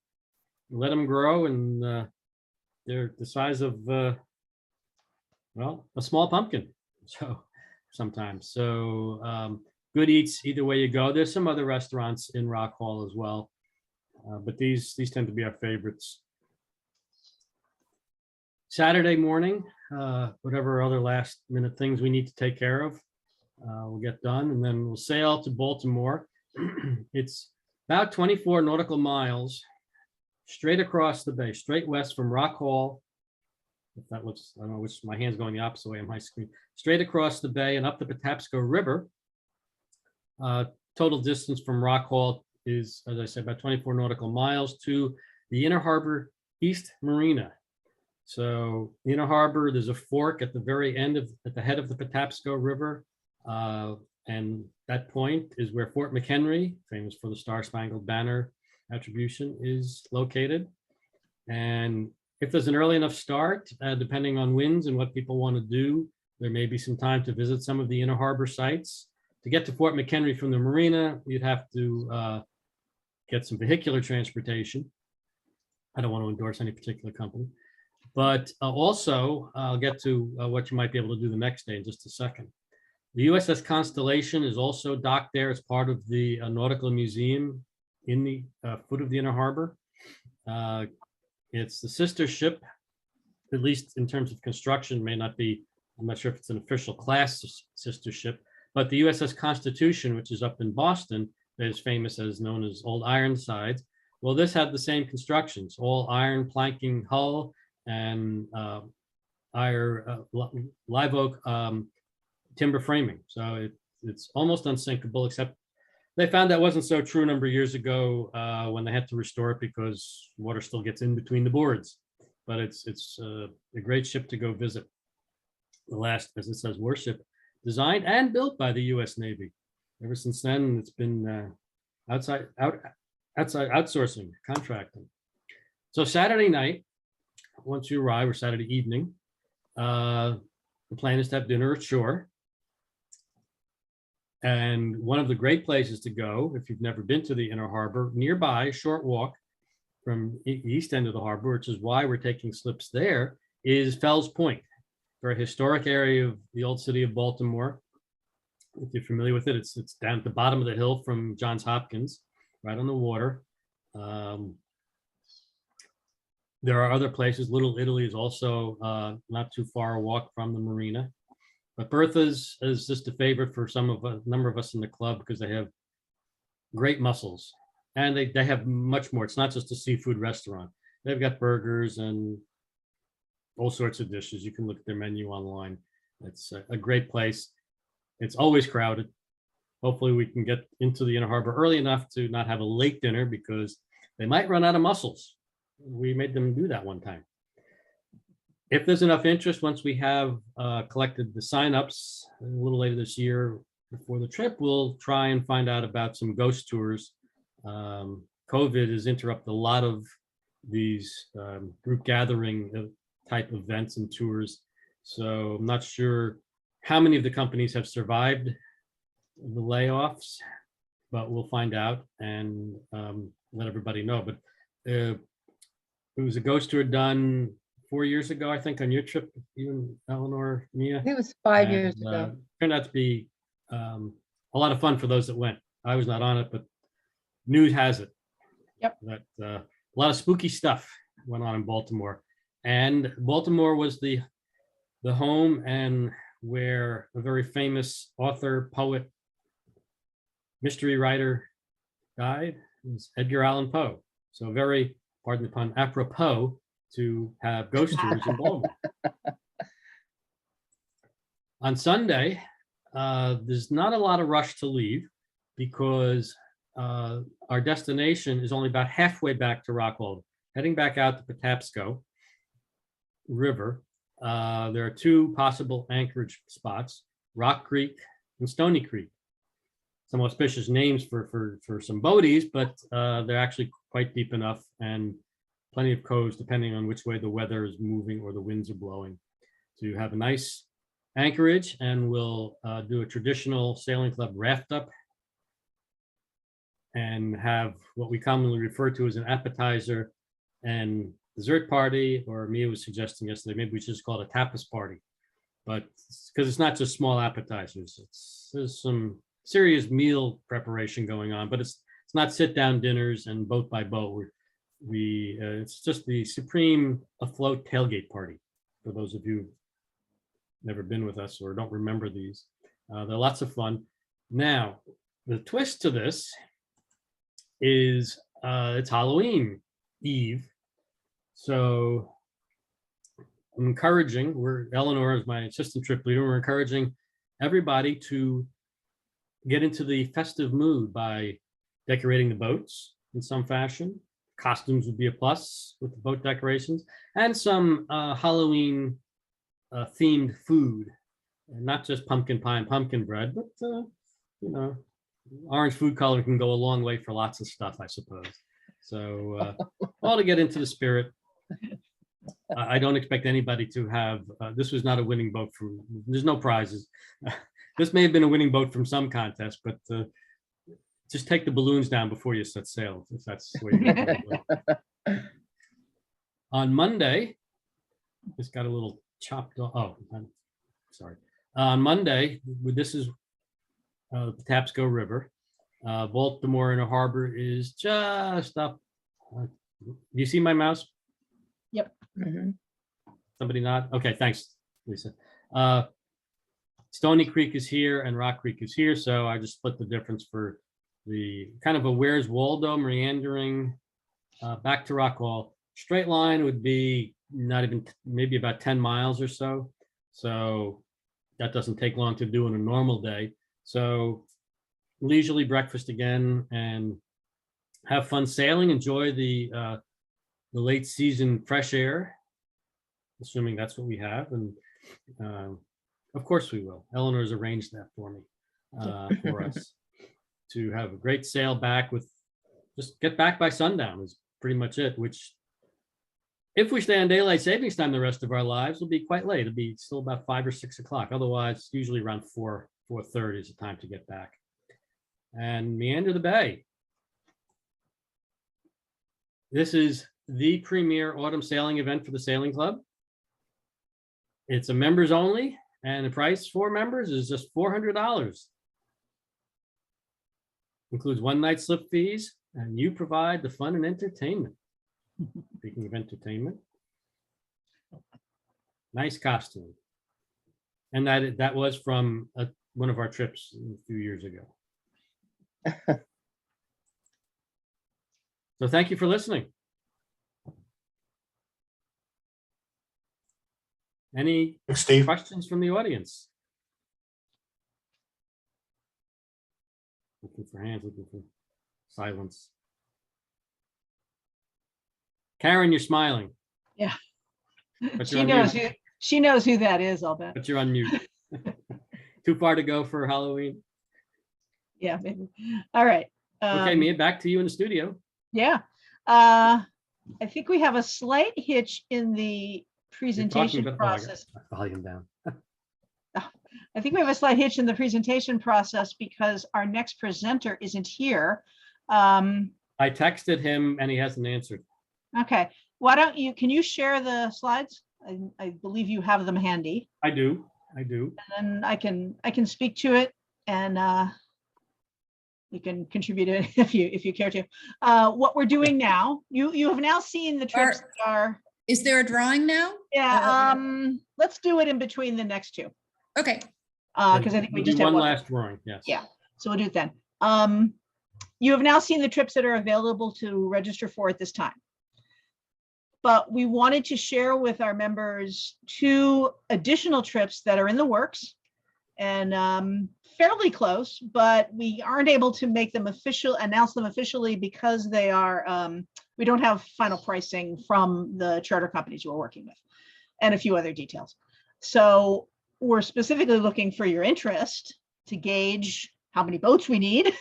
let them grow, and they're the size of, well, a small pumpkin. So sometimes, good eats either way you go. There's some other restaurants in Rock Hall as well, but these tend to be our favorites. Saturday morning, whatever other last minute things we need to take care of, we'll get done, and then we'll sail to Baltimore. It's about 24 nautical miles straight across the bay, straight west from Rock Hall. If that looks, I don't know which, my hand's going the opposite way on my screen. Straight across the bay and up the Patapsco River. Total distance from Rock Hall is, as I said, about 24 nautical miles to the Inner Harbor East Marina. So Inner Harbor, there's a fork at the very end at the head of the Patapsco River. And that point is where Fort McHenry, famous for the Star-Spangled Banner attribution, is located. And if there's an early enough start, depending on winds and what people want to do, there may be some time to visit some of the Inner Harbor sites. To get to Fort McHenry from the marina, you'd have to get some vehicular transportation. I don't want to endorse any particular company, but also I'll get to what you might be able to do the next day in just a second. The USS Constellation is also docked there as part of the Nautical Museum in the foot of the Inner Harbor. It's the sister ship, at least in terms of construction, may not be, I'm not sure if it's an official class sister ship, but the USS Constitution, which is up in Boston, that is famous as known as Old Ironsides. Well, this had the same constructions, all iron planking hull and live oak timber framing. So it's almost unsinkable, except they found that wasn't so true a number of years ago when they had to restore it because water still gets in between the boards. But it's a great ship to go visit. The last, as it says, warship designed and built by the U.S. Navy. Ever since then, it's been outside outsourcing, contracting. So Saturday night, once you arrive, or Saturday evening, the plan is to have dinner ashore. And one of the great places to go, if you've never been to the Inner Harbor, nearby, a short walk from the east end of the harbor, which is why we're taking slips there, is Fells Point, very historic area of the old city of Baltimore. If you're familiar with it, it's down at the bottom of the hill from Johns Hopkins, right on the water. There are other places. Little Italy is also not too far a walk from the marina. But Bertha's is just a favorite for a number of us in the club because they have great mussels, and they have much more. It's not just a seafood restaurant. They've got burgers and all sorts of dishes. You can look at their menu online. It's a great place. It's always crowded. Hopefully we can get into the Inner Harbor early enough to not have a late dinner because they might run out of mussels. We made them do that one time. If there's enough interest, once we have collected the signups a little later this year before the trip, we'll try and find out about some ghost tours. COVID has interrupted a lot of these group gathering type events and tours. So I'm not sure how many of the companies have survived the layoffs, but we'll find out and let everybody know. But it was a ghost tour done 4 years ago, I think, on your trip, even Eleanor, Mia. I think it was 5 years ago. Turned out to be a lot of fun for those that went. I was not on it, but news has it. Yep. That a lot of spooky stuff went on in Baltimore, and Baltimore was the home and where a very famous author, poet, mystery writer died. It was Edgar Allan Poe. So very, pardon the pun, apropos to have ghost tours in Baltimore. On Sunday, there's not a lot of rush to leave because our destination is only about halfway back to Rockwall. Heading back out to Patapsco River, there are two possible anchorage spots, Rock Creek and Stony Creek. Some auspicious names for some boaties, but they're actually quite deep enough and plenty of coves depending on which way the weather is moving or the winds are blowing. So you have a nice anchorage, and we'll do a traditional sailing club raft up and have what we commonly refer to as an appetizer and dessert party, or Mia was suggesting yesterday, maybe we should just call it a tapas party. But because it's not just small appetizers, there's some serious meal preparation going on, but it's not sit down dinners and boat by boat. It's just the supreme afloat tailgate party for those of you who've never been with us or don't remember these. They're lots of fun. Now, the twist to this is it's Halloween Eve. So I'm encouraging, Eleanor is my assistant trip leader, we're encouraging everybody to get into the festive mood by decorating the boats in some fashion. Costumes would be a plus with the boat decorations, and some Halloween themed food, and not just pumpkin pie and pumpkin bread, but orange food color can go a long way for lots of stuff, I suppose. So all to get into the spirit. I don't expect anybody to have, this was not a winning boat there's no prizes. This may have been a winning boat from some contest, but just take the balloons down before you set sail, if that's where you're going to go. On Monday, this got a little chopped off. Oh, I'm sorry. On Monday, this is the Patapsco River. Baltimore Inner Harbor is just up. Do you see my mouse? Yep. Mhm. Somebody nod? Okay, thanks, Lisa. Stony Creek is here and Rock Creek is here, so I just split the difference for the kind of a Where's Waldo meandering back to Rockwall. Straight line would be not even, maybe about 10 miles or so. So that doesn't take long to do in a normal day. So leisurely breakfast again and have fun sailing. Enjoy the late season fresh air, assuming that's what we have. And of course we will. Eleanor's arranged that for me, for us to have a great sail back with, just get back by sundown is pretty much it, which if we stay on daylight savings time the rest of our lives, will be quite late. It'll be still about 5 or 6 o'clock. Otherwise, usually around 4:30 is the time to get back. And meander the bay. This is the premier autumn sailing event for the Sailing Club. It's a members only, and the price for members is just $400. Includes one night slip fees, and you provide the fun and entertainment. Speaking of entertainment, nice costume. And that was from one of our trips a few years ago. So thank you for listening. Any Thanks, Steve. questions from the audience? Looking for hands, looking for silence. Karen, you're smiling. Yeah. But She you're on knows mute. who, she knows who that is, I'll bet. But you're on mute. Too far to go for Halloween. Yeah, maybe. All right. Okay, Mia, back to you in the studio. Yeah. I think we have a slight hitch in the presentation process. I got my volume down. I think we have a slight hitch in the presentation process because our next presenter isn't here. I texted him and he hasn't answered. Okay, why don't you, can you share the slides? I believe you have them handy. I do. And I can speak to it, and you can contribute it if you care to. What we're doing now, you have now seen the trips that are. Is there a drawing now? Yeah, let's do it in between the next two. Okay. Because I think we We'll do just have one one. last drawing. Yes. Yeah, so we'll do it then. You have now seen the trips that are available to register for at this time. But we wanted to share with our members 2 additional trips that are in the works and fairly close, but we aren't able to make them announce them officially because they are, we don't have final pricing from the charter companies we're working with and a few other details. So we're specifically looking for your interest to gauge how many boats we need.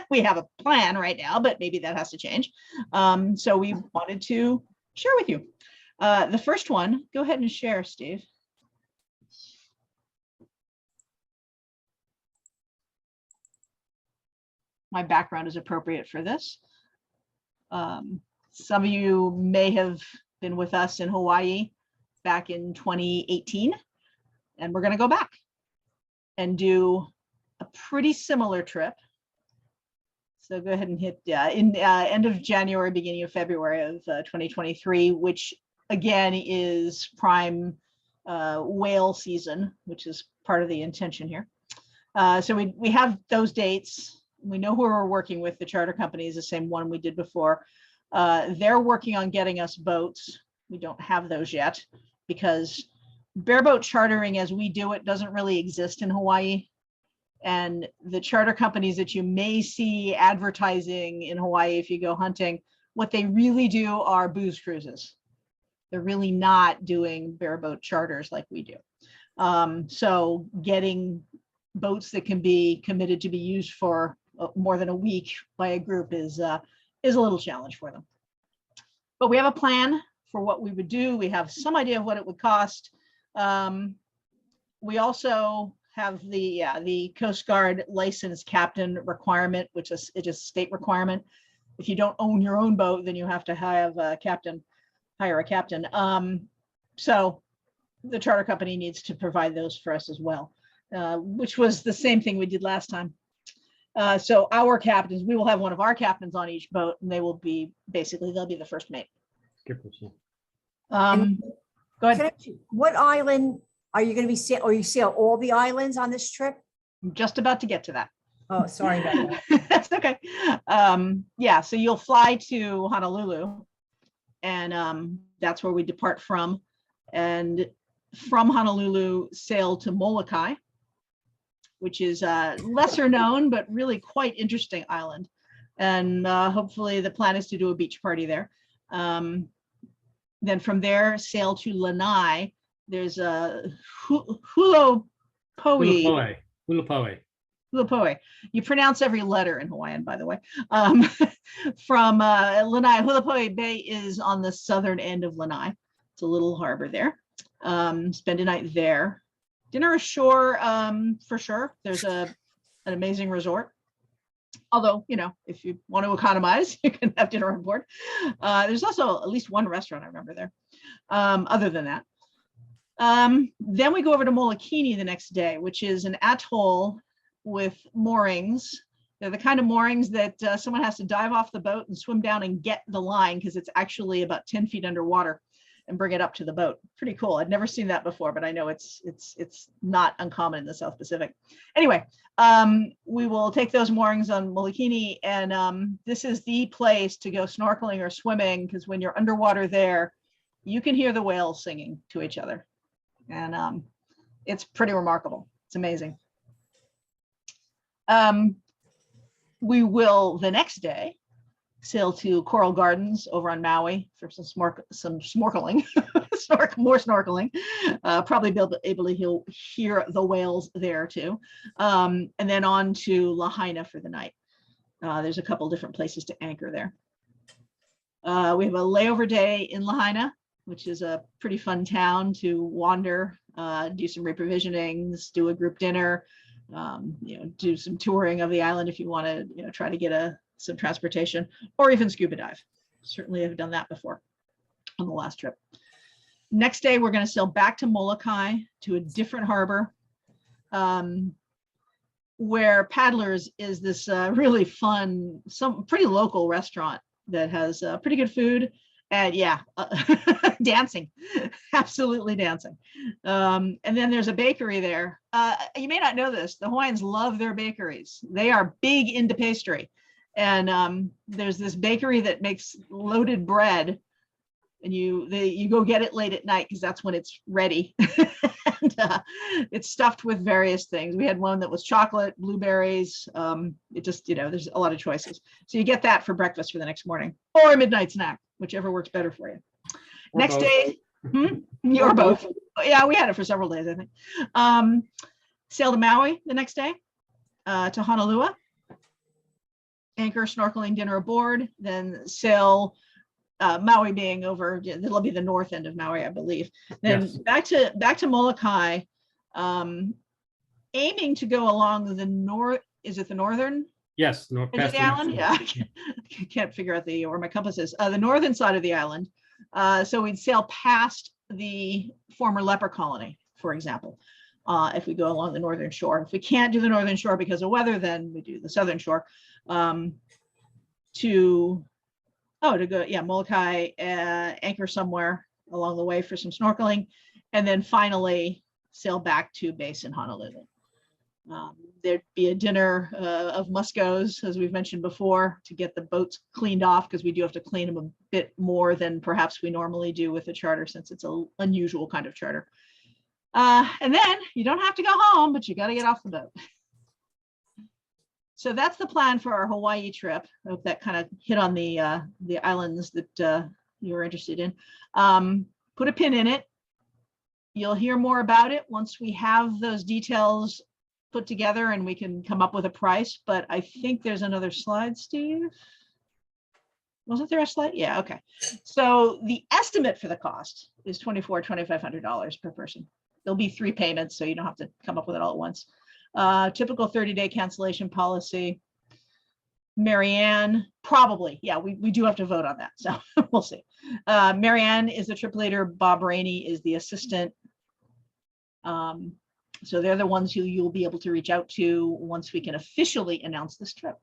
We have a plan right now, but maybe that has to change. So we wanted to share with you. The first one, go ahead and share, Steve. My background is appropriate for this. Some of you may have been with us in Hawaii back in 2018, and we're going to go back and do a pretty similar trip. So go ahead and hit in end of January, beginning of February of 2023, which again is prime whale season, which is part of the intention here. So we have those dates. We know who we're working with. The charter company is the same one we did before. They're working on getting us boats. We don't have those yet because bareboat chartering as we do it doesn't really exist in Hawaii. And the charter companies that you may see advertising in Hawaii if you go hunting, what they really do are booze cruises. They're really not doing bareboat charters like we do. So getting boats that can be committed to be used for more than a week by a group is a little challenge for them. But we have a plan for what we would do. We have some idea of what it would cost. We also have the Coast Guard licensed captain requirement, which is it is a state requirement. If you don't own your own boat, then you have to have a captain, hire a captain. So the charter company needs to provide those for us as well, which was the same thing we did last time. So our captains, we will have one of our captains on each boat, and they will be they'll be the first mate. Skippers, yeah. Go ahead. What island are you going to be or you sail all the islands on this trip? I'm just about to get to that. Oh, sorry about that. That's okay. Yeah, so you'll fly to Honolulu, and that's where we depart from. And from Honolulu, sail to Molokai, which is a lesser known, but really quite interesting island. And hopefully the plan is to do a beach party there. Then from there, sail to Lanai. There's a Hulapoe. Hulapoe. You pronounce every letter in Hawaiian, by the way. From Lanai, Hulapoe Bay is on the southern end of Lanai. It's a little harbor there. Spend a night there. Dinner ashore, for sure. There's an amazing resort. Although, you know, if you want to economize, you can have dinner on board. There's also at least one restaurant I remember there. Other than that. Then we go over to Molokini the next day, which is an atoll with moorings. They're the kind of moorings that someone has to dive off the boat and swim down and get the line because it's actually about 10 feet underwater. and bring it up to the boat. Pretty cool. I'd never seen that before, but I know it's not uncommon in the South Pacific. Anyway, we will take those moorings on Molokini, and this is the place to go snorkeling or swimming, because when you're underwater there, you can hear the whales singing to each other, and it's pretty remarkable. It's amazing. We will the next day sail to Coral Gardens over on Maui for some snorkeling, more snorkeling. Probably be able to hear the whales there too. And then on to Lahaina for the night. There's a couple different places to anchor there. We have a layover day in Lahaina, which is a pretty fun town to wander, do some reprovisionings, do a group dinner, do some touring of the island if you want to, try to get some transportation, or even scuba dive. Certainly have done that before on the last trip. Next day, we're going to sail back to Molokai, to a different harbor, where Paddlers is this really fun, some pretty local restaurant that has pretty good food. And dancing, absolutely dancing. And then there's a bakery there. You may not know this, the Hawaiians love their bakeries. They are big into pastry. And there's this bakery that makes loaded bread, and you go get it late at night because that's when it's ready. And it's stuffed with various things. We had one that was chocolate, blueberries. It just, there's a lot of choices. So you get that for breakfast for the next morning, or a midnight snack, whichever works better for you. Or Next both. day, or both. Yeah, we had it for several days, I think. Sail to Maui the next day, to Honolulu. Anchor, snorkeling, dinner aboard, then sail, Maui being over, it'll be the north end of Maui, I believe. Then Yes. back to Molokai, aiming to go along the north, is it the northern Yes. edge of Past the the island? Yeah, I can't figure out where my compass is. The northern side of the island. So we'd sail past the former leper colony, for example, if we go along the northern shore. If we can't do the northern shore because of weather, then we do the southern shore. To go, Molokai, anchor somewhere along the way for some snorkeling, and then finally sail back to base in Honolulu. There'd be a dinner of muskos, as we've mentioned before, to get the boats cleaned off, because we do have to clean them a bit more than perhaps we normally do with a charter, since it's an unusual kind of charter. And then you don't have to go home, but you got to get off the boat. So that's the plan for our Hawaii trip. I hope that kind of hit on the islands that you were interested in. Put a pin in it. You'll hear more about it once we have those details put together and we can come up with a price. But I think there's another slide, Steve. Wasn't there a slide? Yeah, okay. So the estimate for the cost is $2,500 per person. There'll be 3 payments, so you don't have to come up with it all at once. Typical 30-day cancellation policy. Marianne, probably, we do have to vote on that, so we'll see. Marianne is the trip leader. Bob Rainey is the assistant. So they're the ones who you'll be able to reach out to once we can officially announce this trip.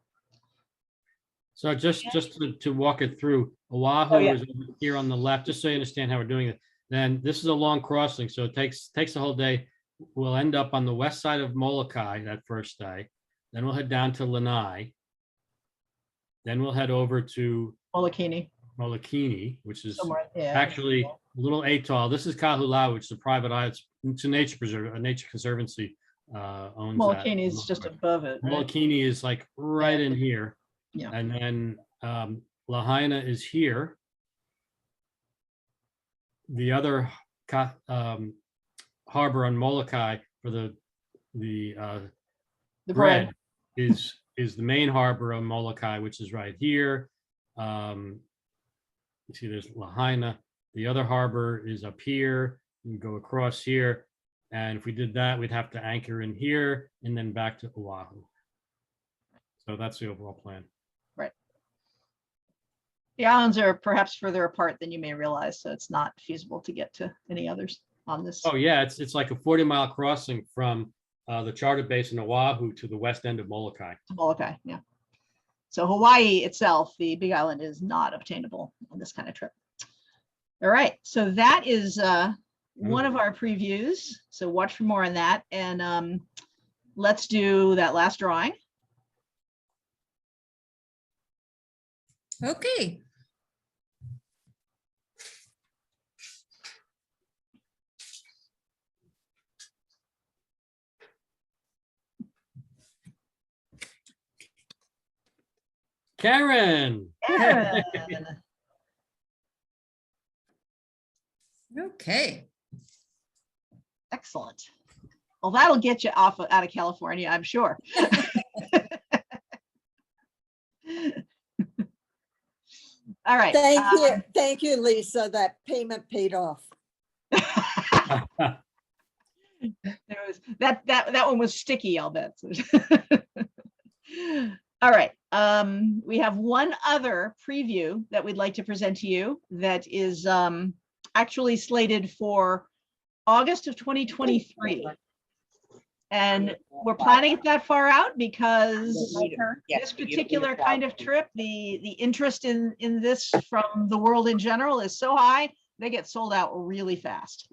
So just to walk it through, Oahu is over here on the left, just so you understand how we're doing it. Then this is a long crossing, so it takes the whole day. We'll end up on the west side of Molokai that first day. Then we'll head down to Lanai. Then we'll head over to Molokini, which is actually a little atoll. This is Kahulau, which is a private island. It's a nature preserve, a nature conservancy owns that. Molokini is just above it. Right? Molokini is like right in here. Yeah. And then Lahaina is here. The other harbor on Molokai for the bread is the main harbor of Molokai, which is right here. You see there's Lahaina. The other harbor is up here. You can go across here. And if we did that, we'd have to anchor in here and then back to Oahu. So that's the overall plan. Right. The islands are perhaps further apart than you may realize, so it's not feasible to get to any others on this. Oh yeah, it's like a 40-mile crossing from the charter base in Oahu to the west end of Molokai. Molokai, yeah. So Hawaii itself, the Big Island, is not obtainable on this kind of trip. All right, so that is one of our previews. So watch for more on that. And let's do that last drawing. Okay. Karen. Karen. Okay. Excellent. Well, that'll get you out of California, I'm sure. All right. Thank you, Lisa. That payment paid off. There was that one was sticky, I'll bet. All right. We have one other preview that we'd like to present to you that is actually slated for August of 2023. And we're planning it that far out because this particular kind of trip, the interest in this from the world in general is so high, they get sold out really fast.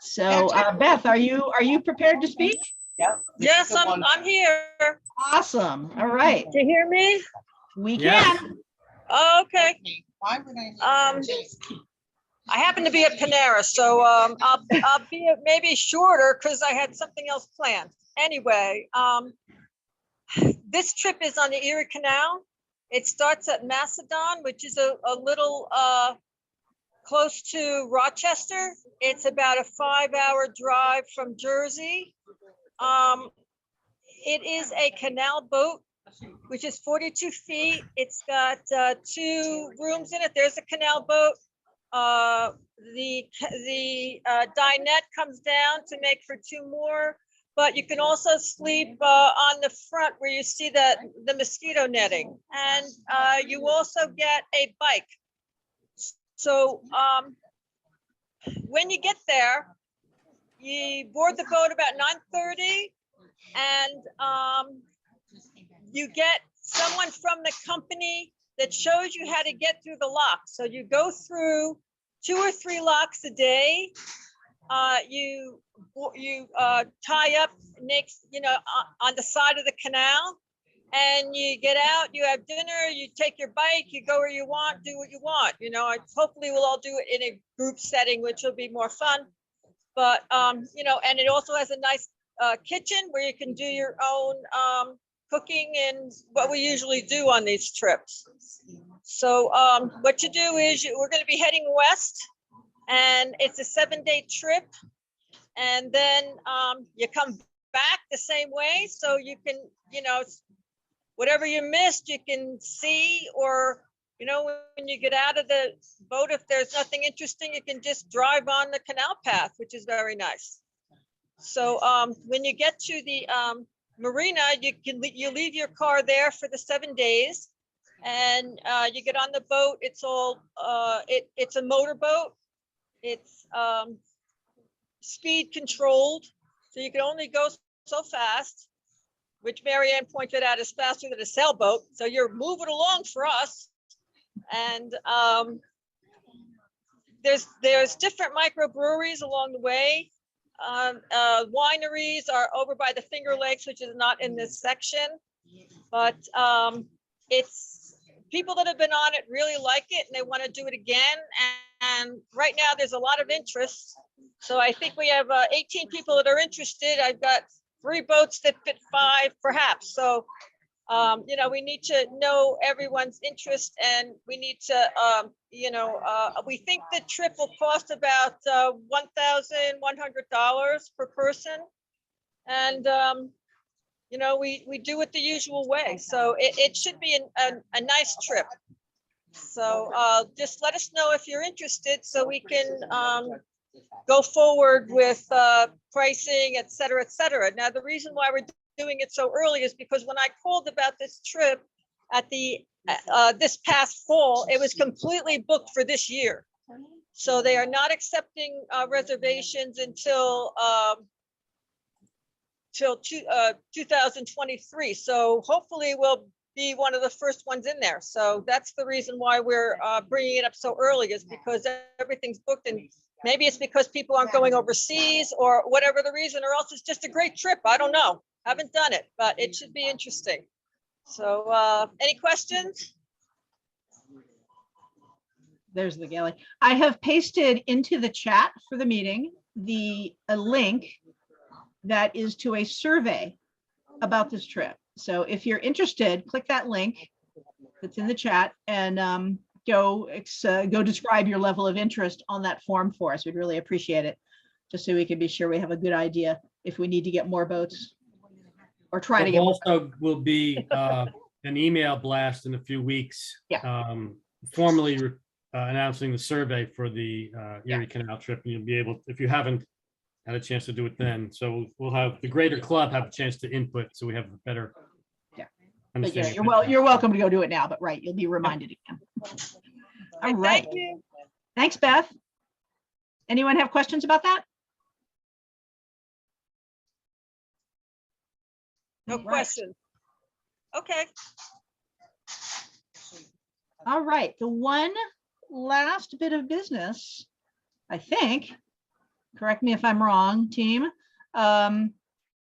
So Beth, are you prepared to speak? Yes, I'm here. Awesome. All right. Do you hear me? We Yes. can. Okay. I happen to be at Panera, so I'll be maybe shorter because I had something else planned. Anyway, this trip is on the Erie Canal. It starts at Macedon, which is a little close to Rochester. It's about a 5-hour drive from Jersey. It is a canal boat, which is 42 feet. It's got 2 rooms in it. There's a canal boat. The dinette comes down to make for 2 more, but you can also sleep on the front where you see the mosquito netting, and you also get a bike. So when you get there, you board the boat about 9:30, and you get someone from the company that shows you how to get through the lock. So you go through 2 or 3 locks a day. You tie up next, on the side of the canal, and you get out, you have dinner, you take your bike, you go where you want, do what you want. Hopefully we'll all do it in a group setting, which will be more fun. But, and it also has a nice kitchen where you can do your own cooking and what we usually do on these trips. So what you do is we're going to be heading west, and it's a 7-day trip. And then you come back the same way. So you can, whatever you missed, you can see, or, when you get out of the boat, if there's nothing interesting, you can just drive on the canal path, which is very nice. So when you get to the marina, you leave your car there for the 7 days, and you get on the boat. It's all it's a motorboat. It's speed controlled, so you can only go so fast, which Marianne pointed out is faster than a sailboat. So you're moving along for us. And there's different microbreweries along the way. Wineries are over by the Finger Lakes, which is not in this section, but it's people that have been on it really like it, and they want to do it again. And right now there's a lot of interest. So I think we have 18 people that are interested. I've got 3 boats that fit 5 perhaps. So we need to know everyone's interest, and we need to, we think the trip will cost about $1,100 per person. And, we do it the usual way. So it should be a nice trip. So just let us know if you're interested so we can go forward with pricing, et cetera, et cetera. Now, the reason why we're doing it so early is because when I called about this trip at this past fall, it was completely booked for this year. So they are not accepting reservations until 2023. So hopefully we'll be one of the first ones in there. So that's the reason why we're bringing it up so early, is because everything's booked, and maybe it's because people aren't going overseas or whatever the reason, or else it's just a great trip. I don't know. Haven't done it, but it should be interesting. So any questions? There's the galley. I have pasted into the chat for the meeting a link that is to a survey about this trip. So if you're interested, click that link that's in the chat and go describe your level of interest on that form for us. We'd really appreciate it, just so we can be sure we have a good idea if we need to get more boats or try to There get more. also will be an email blast in a few weeks. Yeah. Formally announcing the survey for the Erie Canal trip. And you'll be able, if you haven't had a chance to do it then. So we'll have the greater club have a chance to input, so we have a better. Yeah. But yeah, understanding. you're welcome to go do it now, but right, you'll be reminded again. All right. Thank you. Thanks, Beth. Anyone have questions about that? No Right. questions. Okay. All right, the one last bit of business, I think, correct me if I'm wrong, team.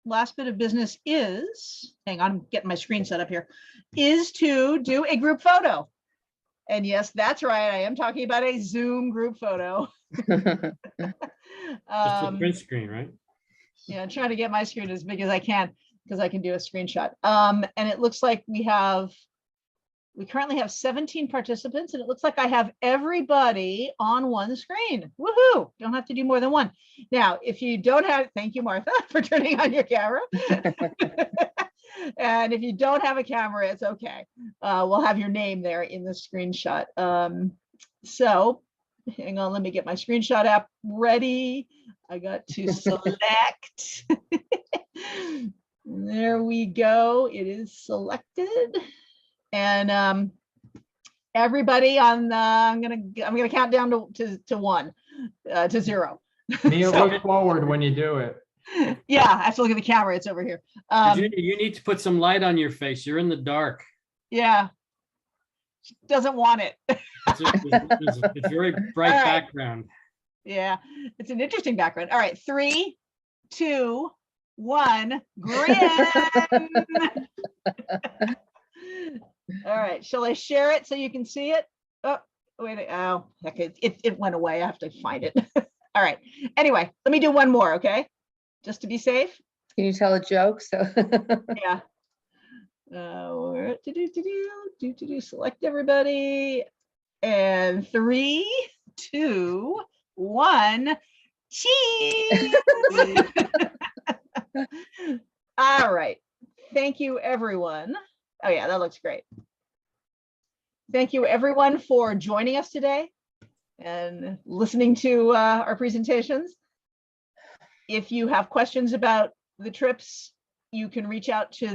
Last bit of business is, hang on, I'm getting my screen set up here, is to do a group photo. And yes, that's right, I am talking about a Zoom group photo. Just a print screen, right? Yeah, I'm trying to get my screen as big as I can because I can do a screenshot. And it looks like we currently have 17 participants, and it looks like I have everybody on one screen. Woohoo! Don't have to do more than one. Now, if you don't have, thank you, Martha, for turning on your camera. And if you don't have a camera, it's okay. We'll have your name there in the screenshot. So hang on, let me get my screenshot app ready. I got to select. There we go. It is selected. And everybody on I'm gonna count down to 0. Neil, look forward when you do it. Yeah, I have to look at the camera. It's over here. You need to put some light on your face. You're in the dark. Yeah. Doesn't want it. It's very bright All right. background. Yeah, it's an interesting background. All right, 3, 2, 1, grin. All right, shall I share it so you can see it? Oh, wait, oh, heck, it went away. I have to find it. All right, anyway, let me do one more, okay? Just to be safe. Can you tell a joke? So Yeah. Select everybody. And 3, 2, 1, cheese. All right. Thank you, everyone. Oh yeah, that looks great. Thank you, everyone, for joining us today and listening to our presentations. If you have questions about the trips, you can reach out to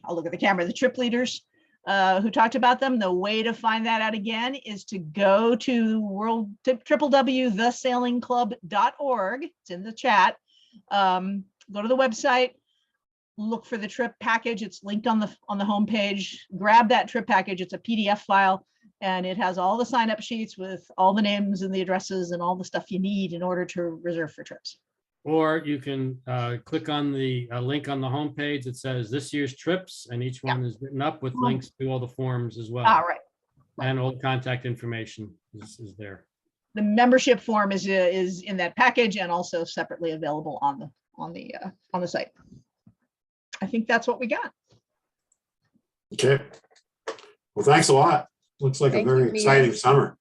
I'll look at the camera, the trip leaders who talked about them. The way to find that out again is to go to www.thesailingclub.org. It's in the chat. Go to the website, look for the trip package. It's linked on the homepage. Grab that trip package. It's a PDF file, and it has all the sign-up sheets with all the names and the addresses and all the stuff you need in order to reserve for trips. Or you can click on the link on the homepage that says this year's trips, and each one is written up with links to all the forms as well. All right. And all the contact information is there. The membership form is in that package and also separately available on the site. I think that's what we got. Okay. Well, thanks a lot. Looks like Thank a very you, Mia. exciting summer.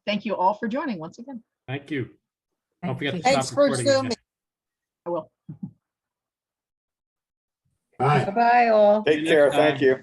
Thank you all for joining once again. Thank you. Don't forget to Thanks stop for recording again. Zooming. I will. Bye. bye-bye all. See you Take care. next Thank time. you.